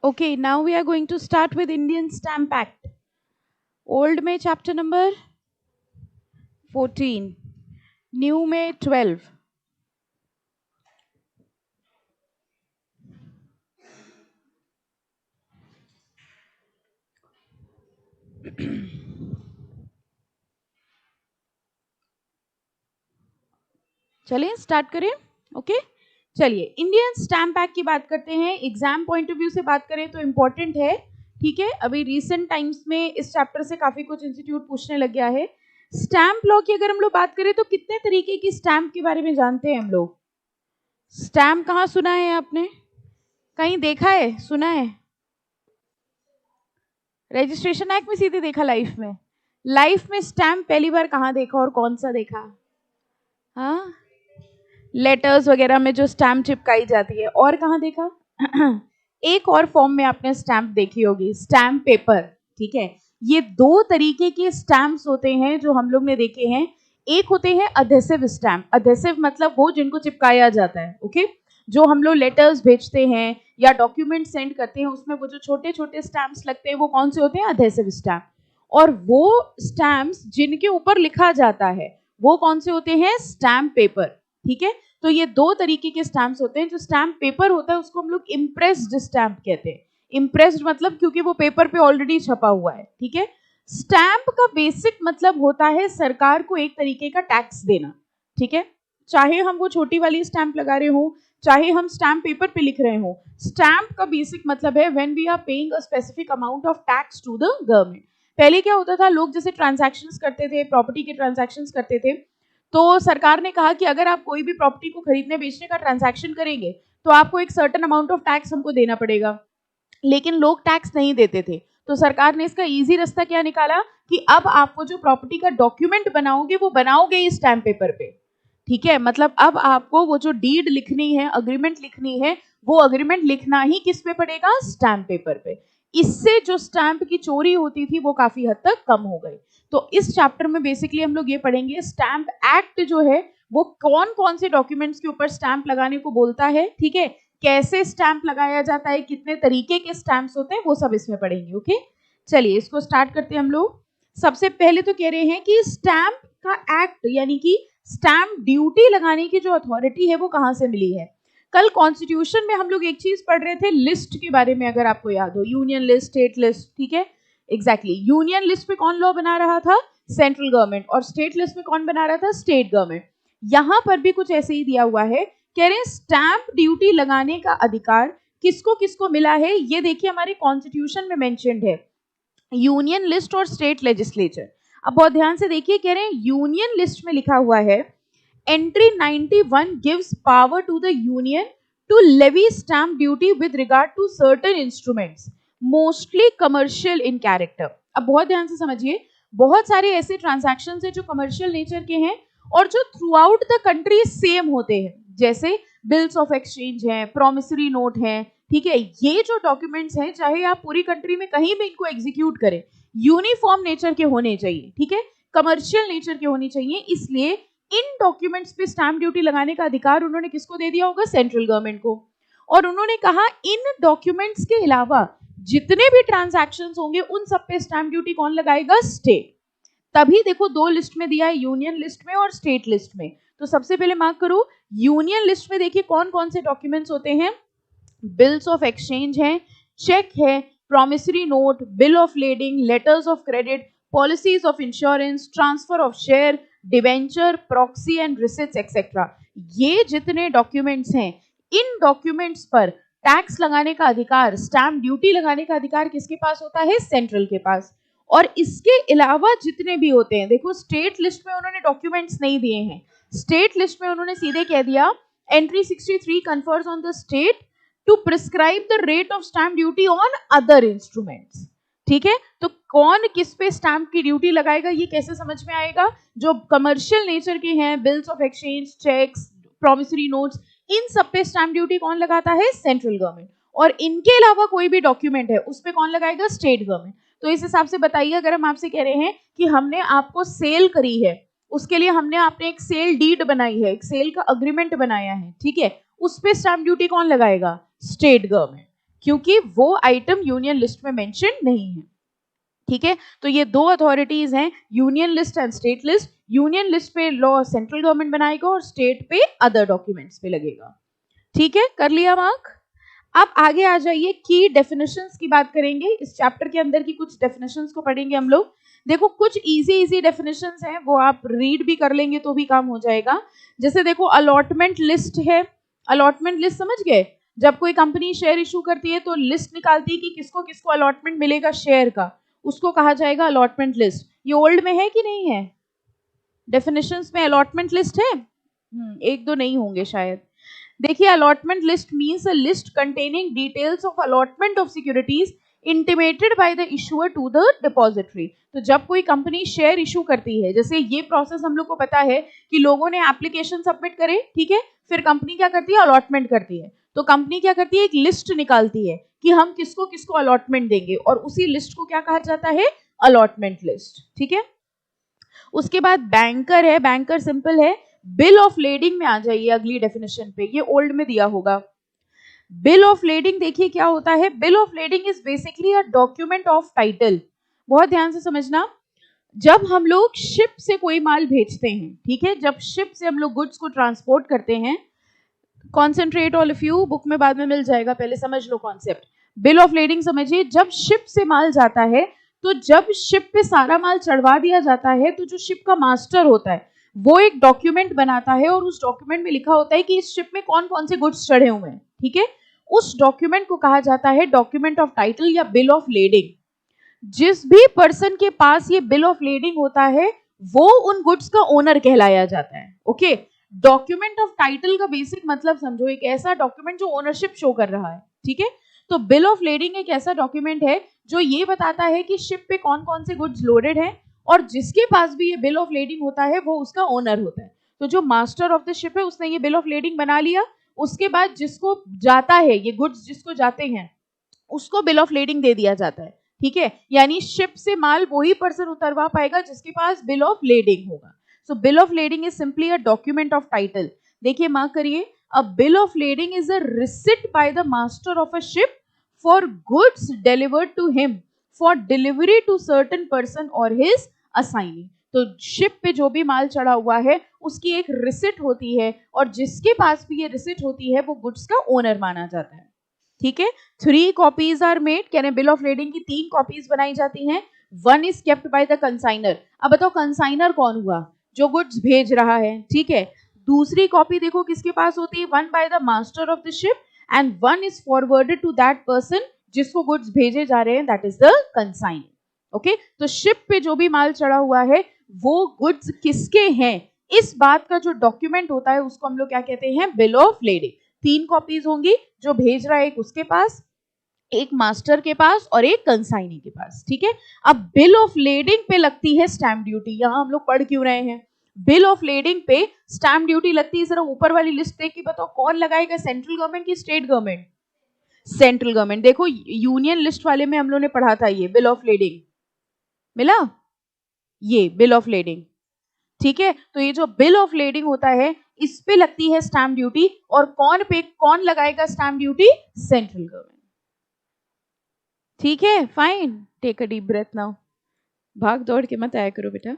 Okay, now we are going to start with Indian Stamp Act. Old में chapter number 14, new में 12. चलिए start करें. Okay चलिए Indian stamp act की बात करते हैं. एग्जाम पॉइंट ऑफ व्यू से बात करें तो इम्पोर्टेंट है. ठीक है, अभी रिसेंट टाइम्स में इस चैप्टर से काफी कुछ इंस्टीट्यूट पूछने लग गया है. स्टैम्प लॉ की अगर हम लोग बात करें तो कितने तरीके की स्टैम्प के बारे में जानते हैं हम लोग. स्टैम्प कहाँ सुना है आपने, कहीं देखा है, सुना है? रजिस्ट्रेशन एक्ट में सीधे देखा लाइफ में. लाइफ में स्टैम्प पहली बार कहाँ देखा और कौन सा देखा? हाँ, लेटर्स वगैरह में जो स्टैम्प चिपकाई जाती है. और कहाँ देखा? एक और फॉर्म में आपने स्टैम्प देखी होगी, स्टैम्प पेपर. ठीक है, ये दो तरीके के स्टैम्प्स होते हैं जो हम लोग ने देखे हैं. एक होते हैं अधेसिव स्टैम्प. अधेसिव मतलब वो जिनको चिपकाया जाता है. ओके, जो हम लोग लेटर्स भेजते हैं या डॉक्यूमेंट सेंड करते हैं उसमें वो जो छोटे छोटे स्टैम्प्स लगते हैं वो कौन से होते हैं? Adhesive stamp. और वो स्टैम्प्स जिनके ऊपर लिखा जाता है वो कौन से होते हैं? Stamp paper. ठीक है, तो ये दो तरीके के स्टैम्प्स होते हैं. जो स्टैम्प पेपर होता है उसको हम लोग इम्प्रेस्ड स्टैम्प कहते हैं. इम्प्रेस्ड मतलब क्योंकि वो पेपर पे ऑलरेडी छपा हुआ है. ठीक है, स्टैम्प का बेसिक मतलब होता है सरकार को एक तरीके का टैक्स देना. ठीक है, चाहे हम वो छोटी वाली स्टैम्प लगा रहे हो, चाहे हम स्टैम्प पेपर पे लिख रहे हो, स्टैम्प का बेसिक मतलब है when we are paying a specific amount of tax to the government. पहले क्या होता था, लोग जैसे ट्रांजैक्शंस करते थे, प्रॉपर्टी के ट्रांजैक्शंस करते थे, तो सरकार ने कहा कि अगर आप कोई भी प्रॉपर्टी को खरीदने बेचने का ट्रांजैक्शन करेंगे तो आपको एक सर्टेन अमाउंट ऑफ टैक्स हमको देना पड़ेगा. लेकिन लोग टैक्स नहीं देते थे, तो सरकार ने इसका इजी रास्ता क्या निकाला कि अब आपको जो प्रॉपर्टी का डॉक्यूमेंट बनाओगे वो बनाओगे इस स्टैम्प पेपर पे. ठीक है, मतलब अब आपको वो जो डीड लिखनी है, अग्रीमेंट लिखनी है, वो अग्रीमेंट लिखना ही किस पे पड़ेगा? स्टैम्प पेपर पे. इससे जो स्टैम्प की चोरी होती थी वो काफी हद तक कम हो गई. तो इस चैप्टर में बेसिकली हम लोग ये पढ़ेंगे स्टैम्प एक्ट जो है वो कौन कौन से डॉक्यूमेंट्स के ऊपर स्टैम्प लगाने को बोलता है. ठीक है, कैसे स्टैम्प लगाया जाता है, कितने तरीके के स्टैम्प्स होते हैं, वो सब इसमें पढ़ेंगे. ओके, चलिए इसको स्टार्ट करते हैं हम लोग. सबसे पहले तो कह रहे हैं कि स्टैम्प का एक्ट यानी कि स्टैम्प ड्यूटी लगाने की जो अथॉरिटी है वो कहां से मिली है. कल कॉन्स्टिट्यूशन में हम लोग एक चीज पढ़ रहे थे लिस्ट के बारे में, अगर आपको याद हो, यूनियन लिस्ट, स्टेट लिस्ट. ठीक है, एग्जैक्टली यूनियन लिस्ट पे कौन लॉ बना रहा था? Central government. और स्टेट लिस्ट में कौन बना रहा था? State government. यहां पर भी कुछ ऐसे ही दिया हुआ है. कह रहे हैं स्टैम्प ड्यूटी लगाने का अधिकार किसको किसको मिला है. ये देखिए हमारे कॉन्स्टिट्यूशन में मेंशन्ड है, यूनियन लिस्ट और स्टेट लेजिस्लेचर. अब बहुत ध्यान से देखिए, कह रहे हैं यूनियन लिस्ट में लिखा हुआ है entry 91 gives power to the union to levy stamp duty with regard to certain instruments mostly commercial in character. अब बहुत ध्यान से समझिए, बहुत सारे ऐसे ट्रांजैक्शंस हैं जो कमर्शियल नेचर के हैं और जो through out the country same होते हैं, जैसे बिल्स ऑफ एक्सचेंज हैं, प्रोमिसरी नोट हैं. ठीक है, ये जो डॉक्यूमेंट्स हैं चाहे आप पूरी कंट्री में कहीं भी इनको एग्जीक्यूट करें, यूनिफॉर्म नेचर के होने चाहिए. ठीक है, कमर्शियल नेचर के होने चाहिए. इसलिए इन डॉक्यूमेंट्स पे स्टैम्प ड्यूटी लगाने का अधिकार उन्होंने किसको दे दिया होगा? सेंट्रल गवर्नमेंट को. और उन्होंने कहा इन डॉक्यूमेंट्स के अलावा जितने भी ट्रांजैक्शंस होंगे उन सब पे स्टैम्प ड्यूटी कौन लगाएगा? स्टेट. तभी देखो दो लिस्ट में दिया है, यूनियन लिस्ट में और स्टेट लिस्ट में. तो सबसे पहले मार्क करो, यूनियन लिस्ट में देखिए कौन कौन से डॉक्यूमेंट्स होते हैं. बिल्स ऑफ एक्सचेंज है, चेक है, promissory note, bill of lending, letters of credit, policies of insurance, transfer of share, debenture, proxy and receipts etcetera. ये जितने डॉक्यूमेंट्स हैं, इन डॉक्यूमेंट्स पर टैक्स लगाने का अधिकार, स्टैम्प ड्यूटी लगाने का अधिकार किसके पास होता है? सेंट्रल के पास. और इसके अलावा जितने भी होते हैं, देखो स्टेट लिस्ट में उन्होंने डॉक्यूमेंट्स नहीं दिए हैं. स्टेट लिस्ट में उन्होंने सीधे कह दिया entry 63 confers on the state to prescribe the rate of stamp duty on other instruments. ठीक है, तो कौन किस पे स्टैम्प की ड्यूटी लगाएगा ये कैसे समझ में आएगा? जो कमर्शियल नेचर के हैं, bills of exchange, cheques, promissory notes, इन सब पे स्टैम्प ड्यूटी कौन लगाता है? Central government. और इनके अलावा कोई भी डॉक्यूमेंट है उस पे कौन लगाएगा? State government. तो इस हिसाब से बताइए, अगर हम आपसे कह रहे हैं कि हमने आपको सेल करी है, उसके लिए हमने आपने एक सेल डीड बनाई है, एक सेल का अग्रीमेंट बनाया है, ठीक है, उस पे स्टैम्प ड्यूटी कौन लगाएगा? State government. क्योंकि वो आइटम यूनियन लिस्ट में मेंशन नहीं है। ठीक है, तो ये दो अथॉरिटीज हैं, union list and state list. Union list पे लॉ सेंट्रल गवर्नमेंट बनाएगा और स्टेट पे अदर डॉक्यूमेंट्स पे लगेगा। ठीक है, कर लिया मार्क। अब आगे आ जाइए, की डेफिनेशंस की बात करेंगे। इस चैप्टर के अंदर की कुछ डेफिनेशंस को पढ़ेंगे हम लोग। देखो कुछ इजी डेफिनेशंस हैं, वो आप रीड भी कर लेंगे तो भी काम हो जाएगा। जैसे देखो अलॉटमेंट लिस्ट है, अलॉटमेंट लिस्ट समझ गए? जब कोई कंपनी शेयर इशू करती है तो लिस्ट निकालती है कि किसको किसको अलॉटमेंट मिलेगा शेयर का, उसको कहा जाएगा अलॉटमेंट लिस्ट। ये ओल्ड में है कि नहीं है? डेफिनेशंस में अलॉटमेंट लिस्ट है? एक दो नहीं होंगे शायद। देखिए allotment list means a list containing details of allotment of securities intimated by the issuer to the depository. तो जब कोई कंपनी शेयर इशू करती है, जैसे ये प्रोसेस हम लोग को पता है कि लोगों ने एप्लीकेशन सबमिट करे, ठीक है, फिर कंपनी क्या करती है? अलॉटमेंट करती है। तो कंपनी क्या करती है? एक लिस्ट निकालती है कि हम किसको किसको अलॉटमेंट देंगे, और उसी लिस्ट को क्या कहा जाता है? Allotment list. ठीक है, उसके बाद बैंकर है, बैंकर सिंपल है। बिल ऑफ लेडिंग में आ जाइए अगली डेफिनेशन पे, ये ओल्ड में दिया होगा। बिल ऑफ लेडिंग देखिए क्या होता है। Bill of lading is basically a document of title. बहुत ध्यान से समझना, जब हम लोग शिप से कोई माल भेजते हैं, ठीक है, जब शिप से हम लोग गुड्स को ट्रांसपोर्ट करते हैं, concentrate all of you, book में बाद में मिल जाएगा, पहले समझ लो कॉन्सेप्ट। बिल ऑफ लेडिंग समझिए, जब शिप से माल जाता है, तो जब शिप पे सारा माल चढ़वा दिया जाता है, तो जो शिप का मास्टर होता है वो एक डॉक्यूमेंट बनाता है, और उस डॉक्यूमेंट में लिखा होता है कि इस शिप में कौन कौन से गुड्स चढ़े हुए हैं। ठीक है, उस डॉक्यूमेंट को कहा जाता है डॉक्यूमेंट ऑफ टाइटल या बिल ऑफ लेडिंग। जिस भी पर्सन के पास ये बिल ऑफ लेडिंग होता है वो उन गुड्स का ओनर कहलाया जाता है। ओके, डॉक्यूमेंट ऑफ टाइटल का बेसिक मतलब समझो, एक ऐसा डॉक्यूमेंट जो ओनरशिप शो कर रहा है। ठीक है, तो बिल ऑफ लेडिंग एक ऐसा डॉक्यूमेंट है जो ये बताता है कि शिप पे कौन कौन से गुड्स लोडेड हैं, और जिसके पास भी ये बिल ऑफ लेडिंग होता है वो उसका ओनर होता है। तो जो मास्टर ऑफ द शिप है उसने ये बिल ऑफ लेडिंग बना लिया, उसके बाद जिसको जाता है ये गुड्स, जिसको जाते हैं उसको बिल ऑफ लेडिंग दे दिया जाता है। ठीक है, यानी शिप से माल वही पर्सन उतरवा पाएगा जिसके पास बिल ऑफ लेडिंग होगा। So bill of lading is simply a document of title. देखिए मार्क करिए, a bill of lading is a receipt by the master of a ship for goods delivered to him for delivery to certain person और his assignee. तो ship पे जो भी माल चढ़ा हुआ है उसकी एक रिसिट होती है, और जिसके पास भी ये रिसिट होती है वो गुड्स का ओनर माना जाता है। ठीक है, 3 कॉपीज आर मेड, यानी बिल ऑफ लेडिंग की 3 कॉपीज बनाई जाती हैं। 1 is kept by the consignor. अब बताओ कंसाइनर कौन हुआ? जो गुड्स भेज रहा है। ठीक है, दूसरी कॉपी देखो किसके पास होती है? 1 by the master of the ship and 1 is forwarded to that person जिसको गुड्स भेजे जा रहे हैं, that is the consignor. Okay, तो शिप पे जो भी माल चढ़ा हुआ है वो गुड्स किसके हैं, इस बात का जो डॉक्यूमेंट होता है उसको हम लोग क्या कहते हैं? Bill of lending. 3 कॉपीज होंगी, जो भेज रहा है एक उसके पास, एक मास्टर के पास और एक कंसाइनी के पास। ठीक है, अब बिल ऑफ लेडिंग पे लगती है स्टैंप ड्यूटी। यहां हम लोग पढ़ क्यों रहे हैं? बिल ऑफ लेडिंग पे स्टैंप ड्यूटी लगती है। जरा ऊपर वाली लिस्ट देख के बताओ कौन लगाएगा, सेंट्रल गवर्नमेंट की स्टेट गवर्नमेंट? Central government. देखो यूनियन लिस्ट वाले में हम लोग ने पढ़ा था ये बिल ऑफ लेडिंग, मिला ये बिल ऑफ लेडिंग। ठीक है, तो ये जो बिल ऑफ लेडिंग होता है इस पे लगती है स्टैंप ड्यूटी, और कौन लगाएगा स्टैंप ड्यूटी? Central government. ठीक है, fine, take a deep breath now. भाग दौड़ के मत आया करो बेटा।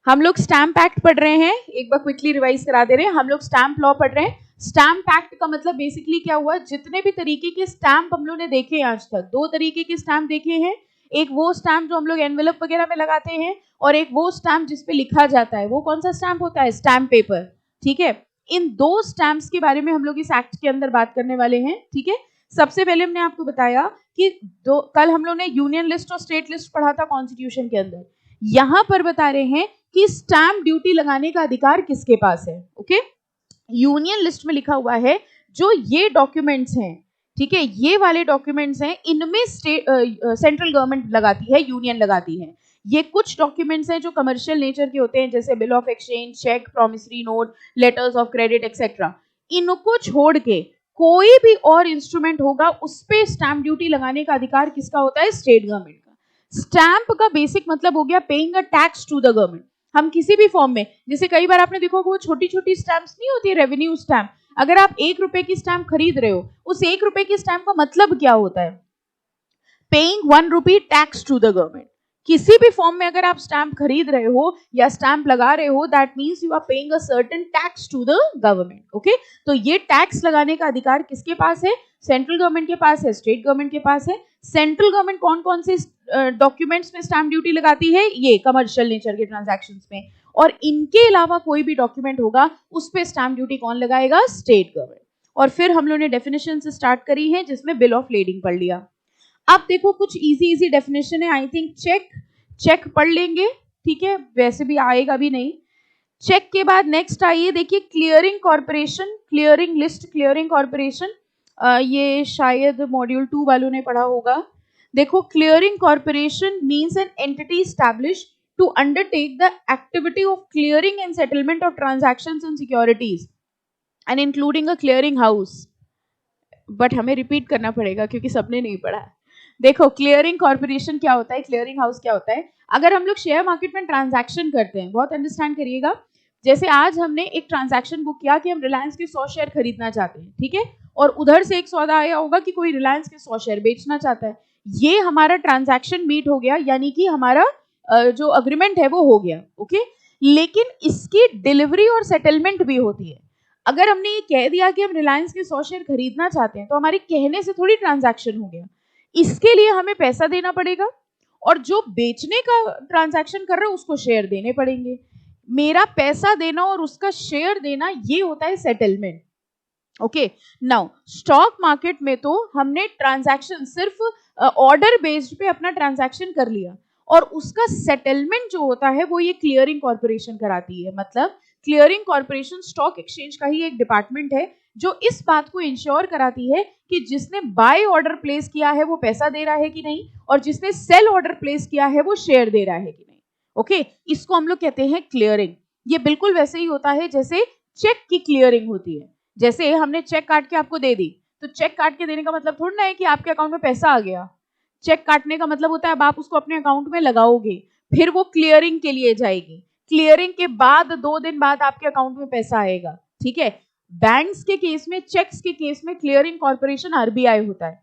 हम लोग स्टैंप एक्ट पढ़ रहे हैं, एक बार क्विकली रिवाइज करा दे रहे हैं। हम लोग स्टैंप लॉ पढ़ रहे हैं। स्टैंप एक्ट का मतलब बेसिकली क्या हुआ, जितने भी तरीके के स्टैंप हम लोग ने देखे आज तक, 2 तरीके के स्टैंप देखे हैं। एक वो स्टैंप जो हम लोग एनवेलप वगैरह में लगाते हैं, और एक वो स्टैंप जिसपे लिखा जाता है। वो कौन सा स्टैंप होता है? Stamp paper. ठीक है, इन 2 स्टैंप्स के बारे में हम लोग इस एक्ट के अंदर बात करने वाले हैं। ठीक है, सबसे पहले हमने आपको बताया कि कल हम लोग ने यूनियन लिस्ट और स्टेट लिस्ट पढ़ा था कॉन्स्टिट्यूशन के अंदर। यहां पर बता रहे हैं कि स्टैंप ड्यूटी लगाने का अधिकार किसके पास है। ओके, यूनियन लिस्ट में लिखा हुआ है जो ये डॉक्यूमेंट्स हैं, ठीक है, ये वाले डॉक्यूमेंट्स हैं, इनमें सेंट्रल गवर्नमेंट लगाती है, यूनियन लगाती है। ये कुछ डॉक्यूमेंट्स हैं जो कमर्शियल नेचर के होते हैं, जैसे bill of exchange, cheque, promissory note, letters of credit etcetera. इनको छोड़ के कोई भी और इंस्ट्रूमेंट होगा उस पे स्टैंप ड्यूटी लगाने का अधिकार किसका होता है? स्टेट गवर्नमेंट का। स्टैंप का बेसिक मतलब हो गया paying a tax to the government. हम किसी भी फॉर्म में, जैसे कई बार आपने देखो वो छोटी छोटी स्टैंप्स नहीं होती, रेवेन्यू स्टैंप, अगर आप 1 रुपए की स्टैंप खरीद रहे हो, उस 1 रुपए की स्टैंप का मतलब क्या होता है? Paying 1 rupee tax to the government. किसी भी फॉर्म में अगर आप स्टैंप खरीद रहे हो या स्टैंप लगा रहे हो, that means you are paying a certain tax to the government. Okay, तो ये टैक्स लगाने का अधिकार किसके पास है? सेंट्रल गवर्नमेंट के पास है, स्टेट गवर्नमेंट के पास है। सेंट्रल गवर्नमेंट कौन कौन से डॉक्यूमेंट्स में स्टैंप ड्यूटी लगाती है? ये कमर्शियल नेचर के ट्रांजैक्शंस में। और इनके अलावा कोई भी डॉक्यूमेंट होगा उस पे स्टैंप ड्यूटी कौन लगाएगा? State government. और फिर हम लोगों ने डेफिनेशन से स्टार्ट करी है, जिसमें बिल ऑफ लेडिंग पढ़ लिया। अब देखो कुछ इजी डेफिनेशन है, आई थिंक चेक पढ़ लेंगे, ठीक है, वैसे भी आएगा भी नहीं। चेक के बाद नेक्स्ट आइए, देखिए clearing corporation, clearing list, clearing corporation, ये शायद मॉड्यूल 2 वालों ने पढ़ा होगा। देखो clearing corporation means an entity establish to undertake the activity of clearing and settlement of transactions and securities and including a clearing house. But हमें repeat करना पड़ेगा क्योंकि सबने नहीं पढ़ा है। देखो क्लियरिंग कॉर्पोरेशन क्या होता है, क्लियरिंग हाउस क्या होता है। अगर हम लोग शेयर मार्केट में ट्रांजैक्शन करते हैं, बहुत अंडरस्टैंड करिएगा, जैसे आज हमने एक ट्रांजैक्शन बुक किया कि हम रिलायंस के 100 शेयर खरीदना चाहते हैं, ठीक है, और उधर से एक सौदा आया होगा कि कोई रिलायंस के 100 शेयर बेचना चाहता है। ये हमारा ट्रांजैक्शन मीट हो गया, यानी कि हमारा जो अग्रीमेंट है वो हो गया। ओके, लेकिन इसकी डिलीवरी और सेटलमेंट भी होती है। अगर हमने ये कह दिया कि हम रिलायंस के 100 शेयर खरीदना चाहते हैं, तो हमारे कहने से थोड़ी ट्रांजैक्शन हो गया। इसके लिए हमें पैसा देना पड़ेगा, और जो बेचने का ट्रांजैक्शन कर रहा है उसको शेयर देने पड़ेंगे। मेरा पैसा देना और उसका शेयर देना, ये होता है settlement. Okay, now stock market में तो हमने ट्रांजैक्शन सिर्फ ऑर्डर बेस्ड पे अपना ट्रांजैक्शन कर लिया, और उसका सेटलमेंट जो होता है वो ये क्लियरिंग कॉर्पोरेशन कराती है। मतलब क्लियरिंग कॉर्पोरेशन स्टॉक एक्सचेंज का ही एक डिपार्टमेंट है जो इस बात को इंश्योर कराती है कि जिसने बाय ऑर्डर प्लेस किया है वो पैसा दे रहा है कि नहीं, और जिसने सेल ऑर्डर प्लेस किया है वो शेयर दे रहा है कि नहीं। ओके, इसको हम लोग कहते हैं क्लियरिंग। ये बिल्कुल वैसे ही होता है जैसे चेक की क्लियरिंग होती है। जैसे हमने चेक काट के आपको दे दी, तो चेक काट के देने का मतलब थोड़ा ना है कि आपके अकाउंट में पैसा आ गया। चेक काटने का मतलब होता है अब आप उसको अपने अकाउंट में लगाओगे, फिर वो क्लियरिंग के लिए जाएगी, क्लियरिंग के बाद 2 दिन बाद आपके अकाउंट में पैसा आएगा। ठीक है, बैंक्स के केस में, चेक्स के केस में क्लियरिंग कॉर्पोरेशन आरबीआई होता है।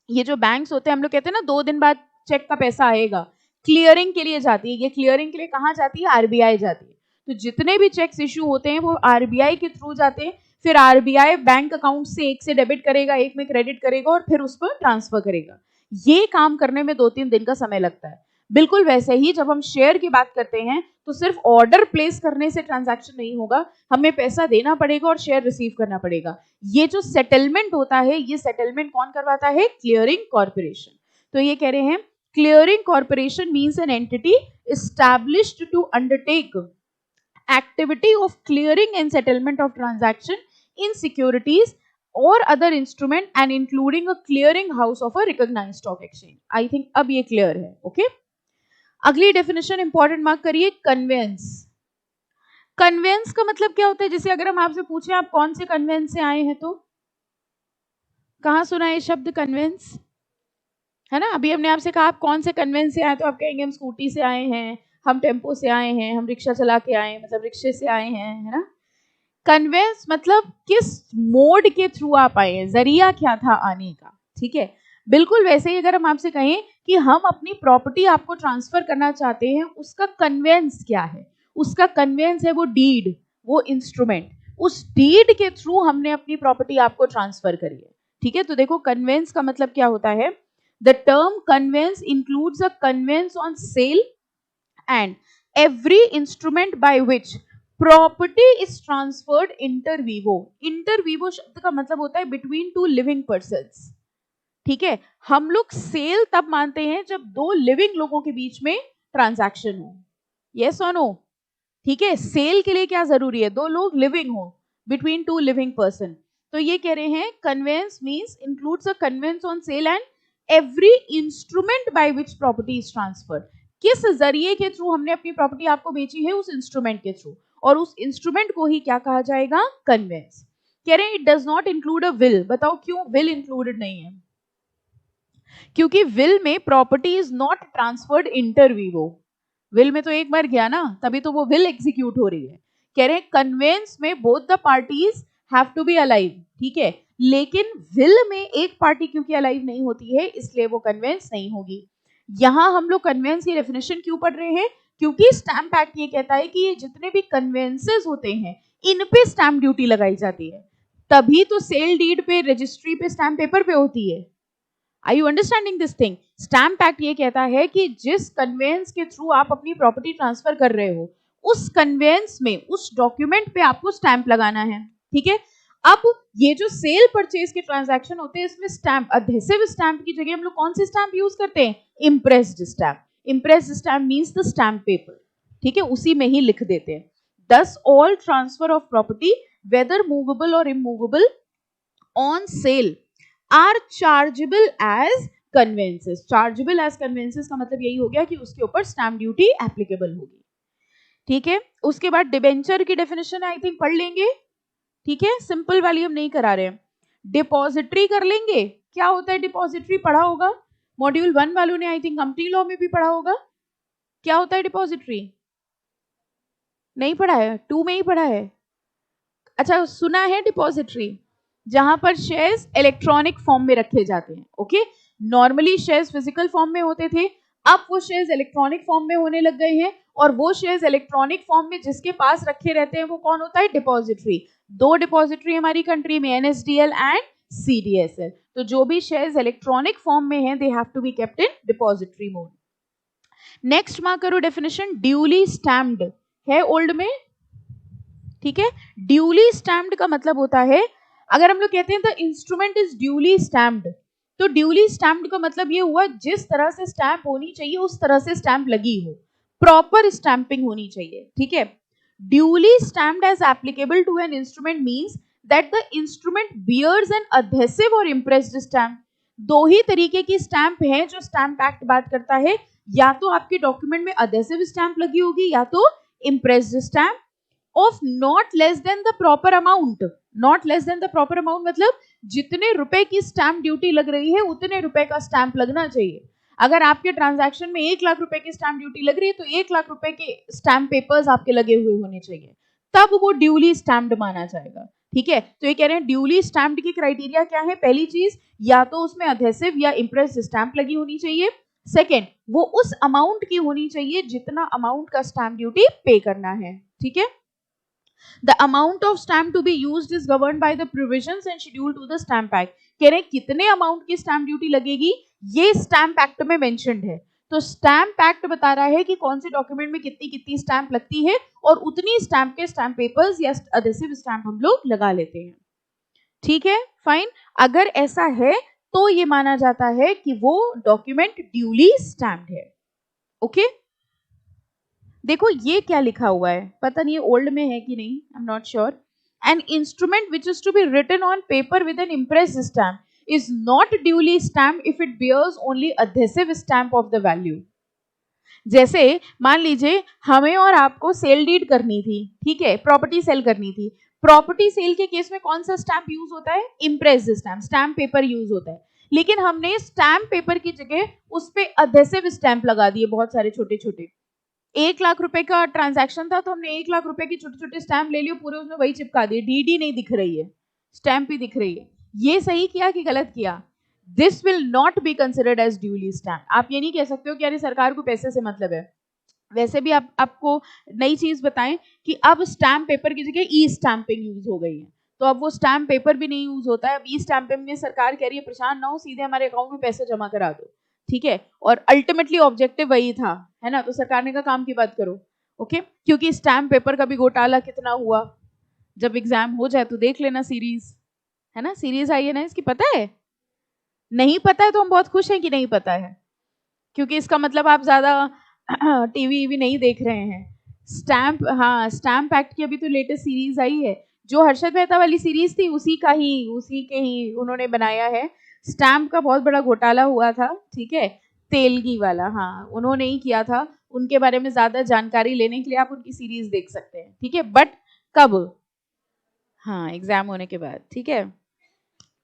ये जो बैंक्स होते हैं, हम लोग कहते हैं ना 2 दिन बाद चेक का पैसा आएगा, क्लियरिंग के लिए जाती है। ये क्लियरिंग के लिए कहाँ जाती है? आरबीआई जाती है। तो जितने भी चेक्स इशू होते हैं वो आरबीआई के थ्रू जाते हैं, फिर आरबीआई बैंक अकाउंट से एक से डेबिट करेगा, एक में क्रेडिट करेगा, और फिर उस पर ट्रांसफर करेगा। ये काम करने में 2-3 दिन का समय लगता है। बिल्कुल वैसे ही जब हम शेयर की बात करते हैं तो सिर्फ ऑर्डर प्लेस करने से ट्रांजैक्शन नहीं होगा, हमें पैसा देना पड़ेगा और शेयर रिसीव करना पड़ेगा। ये जो सेटलमेंट होता है, ये सेटलमेंट कौन करवाता है? Clearing corporation. तो ये कह रहे हैं clearing corporation means an entity established to undertake activity of clearing and settlement of transaction in securities or other instrument and including a clearing house of a recognized stock exchange. I think अब ये clear है। okay? अगली definition important mark करिए, convince. Convince का मतलब क्या होता है? जैसे अगर हम आपसे पूछें आप कौन से कन्वेंस से आए हैं, तो कहाँ सुना है शब्द कन्वेंस? है ना, अभी हमने आपसे कहा आप कौन से कन्वेंस से आए, तो आप कहेंगे हम स्कूटी से आए हैं, हम टेम्पो से आए हैं, हम रिक्शा चला के आए हैं, मतलब रिक्शे से आए हैं, है ना। कन्वेंस मतलब किस मोड के थ्रू आप आए हैं, जरिया क्या था आने का। ठीक है, बिल्कुल वैसे ही अगर हम आपसे कहें कि हम अपनी प्रॉपर्टी आपको ट्रांसफर करना चाहते हैं, उसका कन्वेंस क्या है? उसका कन्वेंस है वो डीड, वो इंस्ट्रूमेंट, उस डीड के थ्रू हमने अपनी प्रॉपर्टी आपको ट्रांसफर करी है। ठीक है, तो देखो कन्वेंस का मतलब क्या होता है। The term conveyance includes a conveyance on sale and every instrument by which property is transferred inter vivo. Inter vivo शब्द का मतलब होता है between two living persons. ठीक है, हम लोग सेल तब मानते हैं जब 2 लिविंग लोगों के बीच में ट्रांजैक्शन हो। Yes or no? ठीक है, सेल के लिए क्या जरूरी है? 2 लोग लिविंग हो, between two living person. तो ये कह रहे हैं conveyance means includes a conveyance on sale and every instrument by which property is transferred. किस जरिए के थ्रू हमने अपनी प्रॉपर्टी आपको बेची है? उस इंस्ट्रूमेंट के थ्रू, और उस इंस्ट्रूमेंट को ही क्या कहा जाएगा? कन्वेंस। कह रहे हैं it does not include a will. बताओ क्यों विल इंक्लूडेड नहीं है? क्योंकि विल में property is not transferred inter Vivo. Will में तो एक बार गया ना, तभी तो वो विल एग्जीक्यूट हो रही है। कह रहे हैं कन्वेंस में both the parties have to be alive, ठीक है, लेकिन विल में एक पार्टी क्योंकि अलाइव नहीं होती है इसलिए वो कन्वेंस नहीं होगी। यहां हम लोग कन्वेंस की डेफिनेशन क्यों पढ़ रहे हैं, क्योंकि स्टैम्प एक्ट ये कहता है कि ये जितने भी कन्वेंसेस होते हैं इन पे स्टैम्प ड्यूटी लगाई जाती है, तभी तो सेल डीड पे, रजिस्ट्री पे, स्टैम्प पेपर पे होती है। Are you understanding this thing? Stamp act ये कहता है कि जिस कन्वेंस के थ्रू आप अपनी प्रॉपर्टी ट्रांसफर कर रहे हो उस कन्वेंस में, उस डॉक्यूमेंट पे आपको स्टैम्प लगाना है, ठीक है। अब ये जो सेल परचेज के ट्रांजैक्शन होते हैं इसमें स्टैम्प, अधेसिव स्टैम्प की जगह हम लोग कौन सी स्टैम्प यूज करते हैं, impressed stamp. Impressed stamp means the stamp paper, ठीक है, उसी में ही लिख देते हैं। Thus all transfer of property whether movable or immovable on sale are chargeable as conveyances। chargeable as conveyances का मतलब यही हो गया कि उसके ऊपर स्टैम्प ड्यूटी एप्लीकेबल होगी, ठीक है। उसके बाद डिबेंचर की डेफिनेशन आई थिंक पढ़ लेंगे, ठीक है, सिंपल वाली हम नहीं करा रहे हैं। डिपॉजिटरी कर लेंगे, क्या होता है डिपॉजिटरी, पढ़ा होगा मॉड्यूल 1 वालों ने, आई थिंक कंपनी लॉ में भी पढ़ा होगा। क्या होता है डिपॉजिटरी, नहीं पढ़ा है, 2 में ही पढ़ा है। अच्छा, सुना है डिपॉजिटरी, जहां पर शेयर्स इलेक्ट्रॉनिक फॉर्म में रखे जाते हैं, okay. Normally shares physical form में होते थे, अब वो शेयर्स इलेक्ट्रॉनिक फॉर्म में होने लग गए हैं, और वो शेयर्स इलेक्ट्रॉनिक फॉर्म में जिसके पास रखे रहते हैं वो कौन होता है, डिपॉजिटरी। 2 डिपॉजिटरी हमारी कंट्री में, एनएसडीएल एंड सीडीएसएल। तो जो भी शेयर्स इलेक्ट्रॉनिक फॉर्म में हैं they have to be kept in depository mode. Next mark करो डेफिनेशन, ड्यूली स्टैम्प्ड है ओल्ड में, ठीक है। ड्यूली स्टैम्प्ड का मतलब होता है, अगर हम लोग कहते हैं the instrument is duly stamped, तो ड्यूली स्टैम्प्ड का मतलब ये हुआ जिस तरह से स्टैम्प होनी चाहिए उस तरह से स्टैम्प लगी हो, प्रॉपर स्टैंपिंग होनी चाहिए, ठीक है। Duly stamped as applicable to an instrument means that the instrument bears an adhesive or impressed stamp. 2 ही तरीके की स्टैम्प है जो स्टैम्प एक्ट बात करता है, या तो आपके डॉक्यूमेंट में अधेसिव स्टैम्प लगी होगी या तो impressed stamp, of not less than the proper amount. Not less than the proper amount मतलब जितने रुपए की स्टैम्प ड्यूटी लग रही है उतने रुपए का स्टैम्प लगना चाहिए। अगर आपके ट्रांजैक्शन में 1 लाख रुपए की स्टैम्प ड्यूटी लग रही है तो 1 लाख रुपए के स्टैम्प पेपर्स आपके लगे हुए होने चाहिए, तब वो ड्यूली स्टैम्प्ड माना जाएगा, ठीक है। तो ये कह रहे हैं ड्यूली स्टैम्प्ड की क्राइटेरिया क्या है, पहली चीज या तो उसमें अधेसिव या इम्प्रेस्ड स्टैम्प लगी होनी चाहिए, सेकेंड वो उस अमाउंट की होनी चाहिए जितना अमाउंट का स्टैम्प ड्यूटी पे करना है, ठीक है। The amount of stamp to be used is governed by the provisions and schedule to the Stamp Act। कह रहे कितने अमाउंट की स्टैम्प ड्यूटी लगेगी ये स्टैम्प एक्ट में मेंशन्ड है। तो स्टैम्प एक्ट बता रहा है कि कौन से डॉक्यूमेंट में कितनी कितनी स्टैम्प लगती है और उतनी स्टैम्प के स्टैम्प पेपर्स या अधेसिव स्टैम्प हम लोग लगा लेते हैं, ठीक है, फाइन। अगर ऐसा है तो ये माना जाता है कि वो डॉक्यूमेंट ड्यूली स्टैम्प्ड है, ओके। देखो ये क्या लिखा हुआ है, पता नहीं ओल्ड में है कि नहीं, I am not sure. An instrument which is to be written on paper with an impressed stamp is not duly stamp if it bears only adhesive stamp of the value. जैसे मान लीजिए हमें और आपको सेल डीड करनी थी, ठीक है, प्रॉपर्टी सेल करनी थी। प्रॉपर्टी सेल के केस में कौन सा स्टैम्प यूज होता है, impressed stamp, stamp paper use होता है। लेकिन हमने स्टैम्प पेपर की जगह उस पर अधेसिव स्टैम्प लगा दिए बहुत सारे छोटे छोटे। 1 लाख रुपए का ट्रांजैक्शन था तो हमने 1 लाख रुपए की छोटे छोटे स्टैम्प ले लिए, पूरे उसमें वही चिपका दिए, डीडी नहीं दिख रही है, स्टैम्प ही दिख रही है। ये सही किया कि गलत किया, this will not be considered as duly stamp. आप ये नहीं कह सकते हो कि अरे सरकार को पैसे से मतलब है। वैसे भी आपको नई चीज बताएं कि अब स्टैम्प पेपर की जगह ई स्टैंपिंग यूज हो गई है, तो अब वो स्टैम्प पेपर भी नहीं यूज होता है। अब ई स्टैंपिंग में सरकार कह रही है परेशान ना हो, सीधे हमारे अकाउंट में पैसे जमा करा दो, ठीक है। और अल्टीमेटली ऑब्जेक्टिव वही था, है ना। तो सरकार ने कहा काम की बात करो, ओके। क्योंकि स्टैम्प पेपर का भी घोटाला कितना हुआ, जब एग्जाम हो जाए तो देख लेना सीरीज, है ना, सीरीज आई है ना इसकी, पता है? नहीं पता है तो हम बहुत खुश हैं कि नहीं पता है, क्योंकि इसका मतलब आप ज्यादा टीवी भी नहीं देख रहे हैं। स्टैम्प, हाँ, स्टैम्प एक्ट की अभी तो लेटेस्ट सीरीज आई है, जो हर्षद मेहता वाली सीरीज थी उसी के ही उन्होंने बनाया है। स्टैम्प का बहुत बड़ा घोटाला हुआ था, ठीक है, तेलगी वाला, हाँ, उन्होंने ही किया था। उनके बारे में ज्यादा जानकारी लेने के लिए आप उनकी सीरीज देख सकते हैं, ठीक है। बट कब? हाँ, एग्जाम होने के बाद, ठीक है।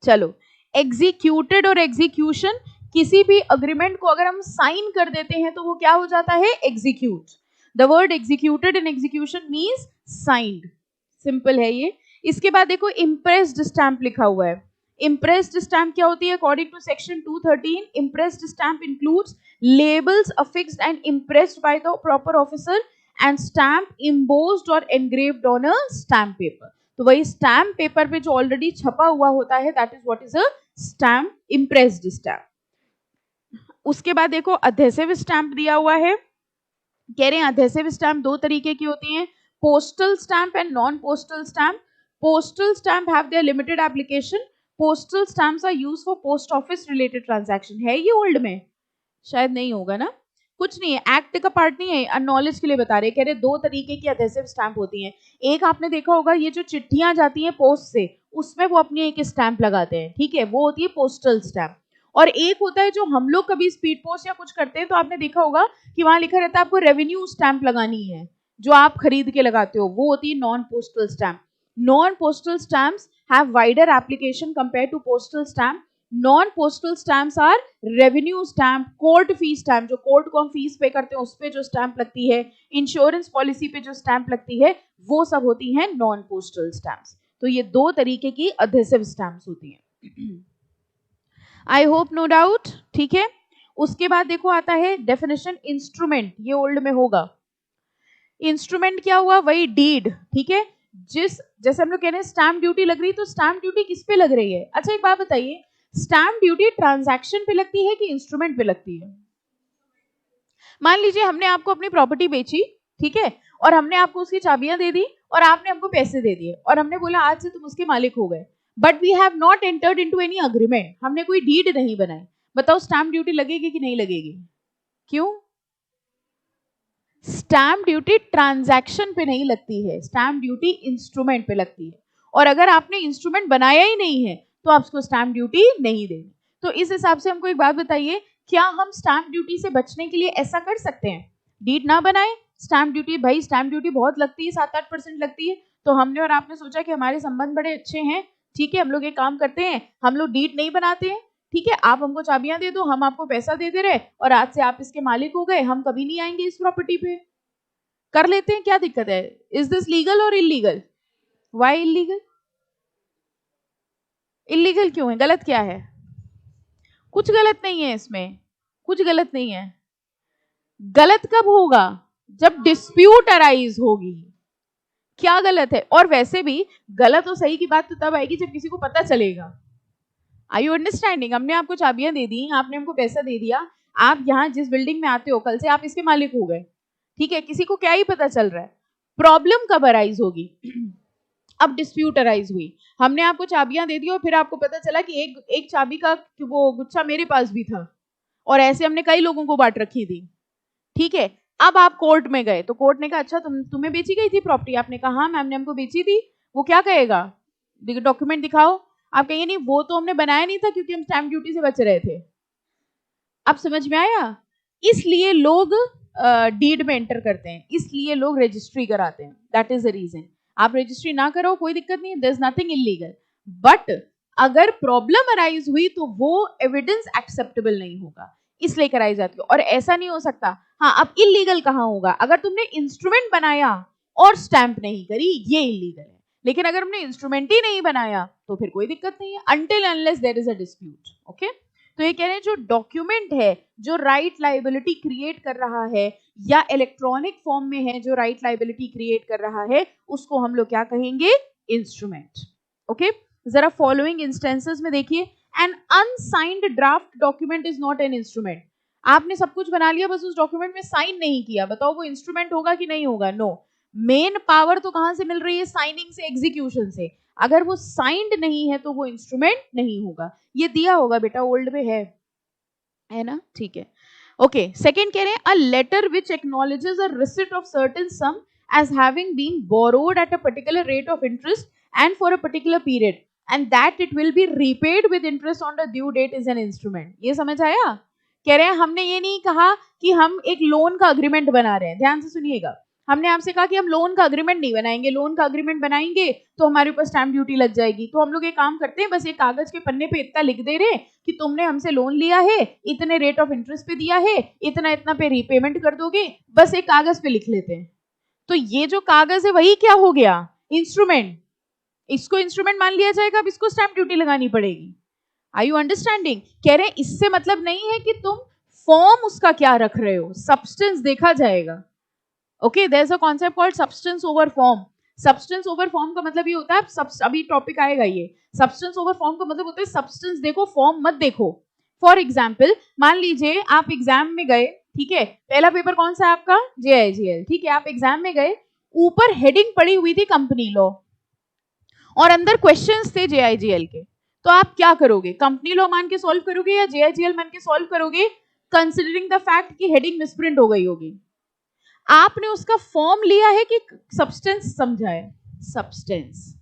चलो, एग्जीक्यूटेड और एग्जीक्यूशन, किसी भी अग्रीमेंट को अगर हम साइन कर देते हैं तो वो क्या हो जाता है, execute. The word executed in execution means signed, simple है ये। इसके बाद देखो इम्प्रेस्ड स्टैंप लिखा हुआ है। इम्प्रेस्ड स्टैंप क्या होती है? According to section 213, impressed stamp includes labels affixed and impressed by the proper officer and stamp embossed और engraved on a stamp paper. तो वही स्टैंप पेपर पे जो ऑलरेडी छपा हुआ होता है, that is what is a stamp, impressed stamp. उसके बाद देखो अधेसिव स्टैंप दिया हुआ है। कह रहे हैं अधेसिव स्टैंप दो तरीके की होती हैं, postal stamp and non postal stamp. Postal stamp have their limited application. Postal stamps are used for post office related transaction. है ये ओल्ड में? शायद नहीं होगा ना, कुछ नहीं है, एक्ट का पार्ट नहीं है, नॉलेज के लिए बता रहे। कह रहे दो तरीके की अधेसिव स्टैंप होती हैं। एक आपने देखा होगा ये जो चिट्ठियां जाती हैं पोस्ट से, उसमें वो अपनी एक स्टैंप लगाते हैं, ठीक है, वो होती है पोस्टल स्टैंप। और एक होता है जो हम लोग कभी स्पीड पोस्ट या कुछ करते हैं तो आपने देखा होगा कि वहां लिखा रहता है आपको रेवेन्यू स्टैंप लगानी है, जो आप खरीद के लगाते हो, वो होती है non postal stamp. Non postal stamps have wider application compare to postal stamp. Non postal stamps are revenue stamp, court fee stamp, जो कोर्ट को हम फीस पे करते हैं उस पे जो स्टैंप लगती है, इंश्योरेंस पॉलिसी पे जो स्टैंप लगती है, वो सब होती हैं नॉन पोस्टल स्टैम्प्स। तो ये दो तरीके की अधेसिव स्टैम्प्स होती हैं। आई होप नो डाउट, ठीक है। उसके बाद देखो आता है डेफिनेशन इंस्ट्रूमेंट, ये ओल्ड में होगा। इंस्ट्रूमेंट क्या हुआ? वही डीड, ठीक है। जैसे हम लोग कह रहे हैं स्टैंप ड्यूटी लग रही है, तो स्टैंप ड्यूटी किस पे लग रही है? अच्छा एक बात बताइए, स्टैंप ड्यूटी ट्रांजैक्शन पे लगती है कि इंस्ट्रूमेंट पे लगती है? मान लीजिए हमने आपको अपनी प्रॉपर्टी बेची, ठीक है, और हमने आपको उसकी चाबियां दे दी और आपने हमको पैसे दे दिए और हमने बोला आज से तुम उसके मालिक हो गए, but we have not entered into any agreement, हमने कोई डीड नहीं बनाई। बताओ स्टैंप ड्यूटी लगेगी कि नहीं लगेगी? क्यों? स्टैंप ड्यूटी ट्रांजैक्शन पे नहीं लगती है, स्टैंप ड्यूटी इंस्ट्रूमेंट पे लगती है। और अगर आपने इंस्ट्रूमेंट बनाया ही नहीं है तो आपको स्टैंप ड्यूटी नहीं देनी। तो इस हिसाब से हमको एक बात बताइए, क्या हम स्टैंप ड्यूटी से बचने के लिए ऐसा कर सकते हैं, डीड ना बनाए? स्टैंप ड्यूटी, भाई स्टैंप ड्यूटी बहुत लगती है, 7-8% लगती है, तो हमने और आपने सोचा कि हमारे संबंध बड़े अच्छे हैं, ठीक है, हम लोग एक काम करते हैं, हम लोग डीड नहीं बनाते हैं, ठीक है, आप हमको चाबियां दे दो, हम आपको पैसा दे दे रहे, और आज से आप इसके मालिक हो गए, हम कभी नहीं आएंगे इस प्रॉपर्टी पे। कर लेते हैं, क्या दिक्कत है? इज दिस लीगल और इलीगल? Why illegal? इलीगल क्यों है? गलत क्या है? कुछ गलत नहीं है इसमें, कुछ गलत नहीं है। गलत कब होगा? जब डिस्प्यूट अराइज होगी। क्या गलत है? और वैसे भी गलत और सही की बात तो तब आएगी जब किसी को पता चलेगा। Are you understanding? हमने आपको चाबियां दे दी, आपने हमको पैसा दे दिया, आप यहाँ जिस बिल्डिंग में आते हो कल से आप इसके मालिक हो गए, ठीक है, किसी को क्या ही पता चल रहा है। प्रॉब्लम कब अराइज होगी? अब डिस्प्यूट अराइज हुई, हमने आपको चाबियां दे दी और फिर आपको पता चला कि एक चाबी का वो गुच्छा मेरे पास भी था, और ऐसे हमने कई लोगों को बांट रखी थी, ठीक है। अब आप कोर्ट में गए तो कोर्ट ने कहा अच्छा तुम्हें बेची गई थी प्रॉपर्टी? आपने कहा हाँ मैम ने हमको बेची थी। वो क्या कहेगा? डॉक्यूमेंट दिखाओ। आप कहेंगे नहीं वो तो हमने बनाया नहीं था क्योंकि हम स्टैंप ड्यूटी से बच रहे थे। अब समझ में आया? इसलिए लोग डीड में एंटर करते हैं, इसलिए लोग रजिस्ट्री कराते हैं, दैट इज द रीजन। आप रजिस्ट्री ना करो कोई दिक्कत नहीं है, there is nothing illegal, but अगर प्रॉब्लम अराइज हुई तो वो एविडेंस एक्सेप्टेबल नहीं होगा, इसलिए कराई जाती है। और ऐसा नहीं हो सकता, हाँ अब इलीगल कहाँ होगा? अगर तुमने इंस्ट्रूमेंट बनाया और स्टैंप नहीं करी, ये इलीगल है, लेकिन अगर हमने इंस्ट्रूमेंट ही नहीं बनाया तो फिर कोई दिक्कत नहीं है, until unless there is a dispute. Okay, तो ये कह रहे हैं जो डॉक्यूमेंट है जो राइट लायबिलिटी क्रिएट कर रहा है या इलेक्ट्रॉनिक फॉर्म में है जो राइट लायबिलिटी क्रिएट कर रहा है, उसको हम लोग क्या कहेंगे? इंस्ट्रूमेंट। ओके, जरा फॉलोइंग इंस्टेंसेस में देखिए, an unsigned draft document is not an instrument. आपने सब कुछ बना लिया, बस उस डॉक्यूमेंट में साइन नहीं किया, बताओ वो इंस्ट्रूमेंट होगा कि नहीं होगा? नो। मेन पावर तो कहां से मिल रही है? साइनिंग से, एग्जीक्यूशन से। अगर वो साइंड नहीं है तो वो इंस्ट्रूमेंट नहीं होगा। ये दिया होगा बेटा, ओल्ड में है ना, ठीक है। ओके, सेकंड कह रहे हैं a letter which acknowledges a receipt of certain sum as having been borrowed at a particular rate of interest and for a particular period and that it will be repaid with interest on the due date is an instrument। ये समझ आया? कह रहे हैं हमने ये नहीं कहा कि हम एक लोन का अग्रीमेंट बना रहे हैं, ध्यान से सुनिएगा, हमने आपसे कहा कि हम लोन का अग्रीमेंट नहीं बनाएंगे, लोन का अग्रीमेंट बनाएंगे तो हमारे ऊपर स्टैंप ड्यूटी लग जाएगी। तो हम लोग एक काम करते हैं, बस एक कागज के पन्ने पे इतना लिख दे रहे कि तुमने हमसे लोन लिया है, इतने रेट ऑफ इंटरेस्ट पे दिया है, इतना इतना पे रीपेमेंट कर दोगे, बस एक कागज पे लिख लेते हैं। तो ये जो कागज है वही क्या हो गया? इंस्ट्रूमेंट। इसको इंस्ट्रूमेंट मान लिया जाएगा, अब इसको स्टैंप ड्यूटी लगानी पड़ेगी। Are you understanding? कह रहे हैं इससे मतलब नहीं है कि तुम फॉर्म उसका क्या रख रहे हो, सब्सटेंस देखा जाएगा। Okay, there is a concept called substance over form. Substance over form का मतलब ये होता है, अभी टॉपिक आएगा ये, सब्सटेंस ओवर फॉर्म का मतलब होता है सब्सटेंस देखो, फॉर्म मत देखो। फॉर एग्जाम्पल, मान लीजिए आप एग्जाम में गए, ठीक है, पहला पेपर कौन सा है आपका? JIGL, ठीक है, आप एग्जाम में गए, ऊपर हेडिंग पड़ी हुई थी कंपनी लॉ और अंदर क्वेश्चंस थे JIGL के, तो आप क्या करोगे? कंपनी लॉ मान के सॉल्व करोगे या JIGL मान के सॉल्व करोगे, कंसिडरिंग द फैक्ट कि हेडिंग मिसप्रिंट हो गई होगी? आपने उसका फॉर्म लिया है कि सब्सटेंस समझा है? सब्सटेंस।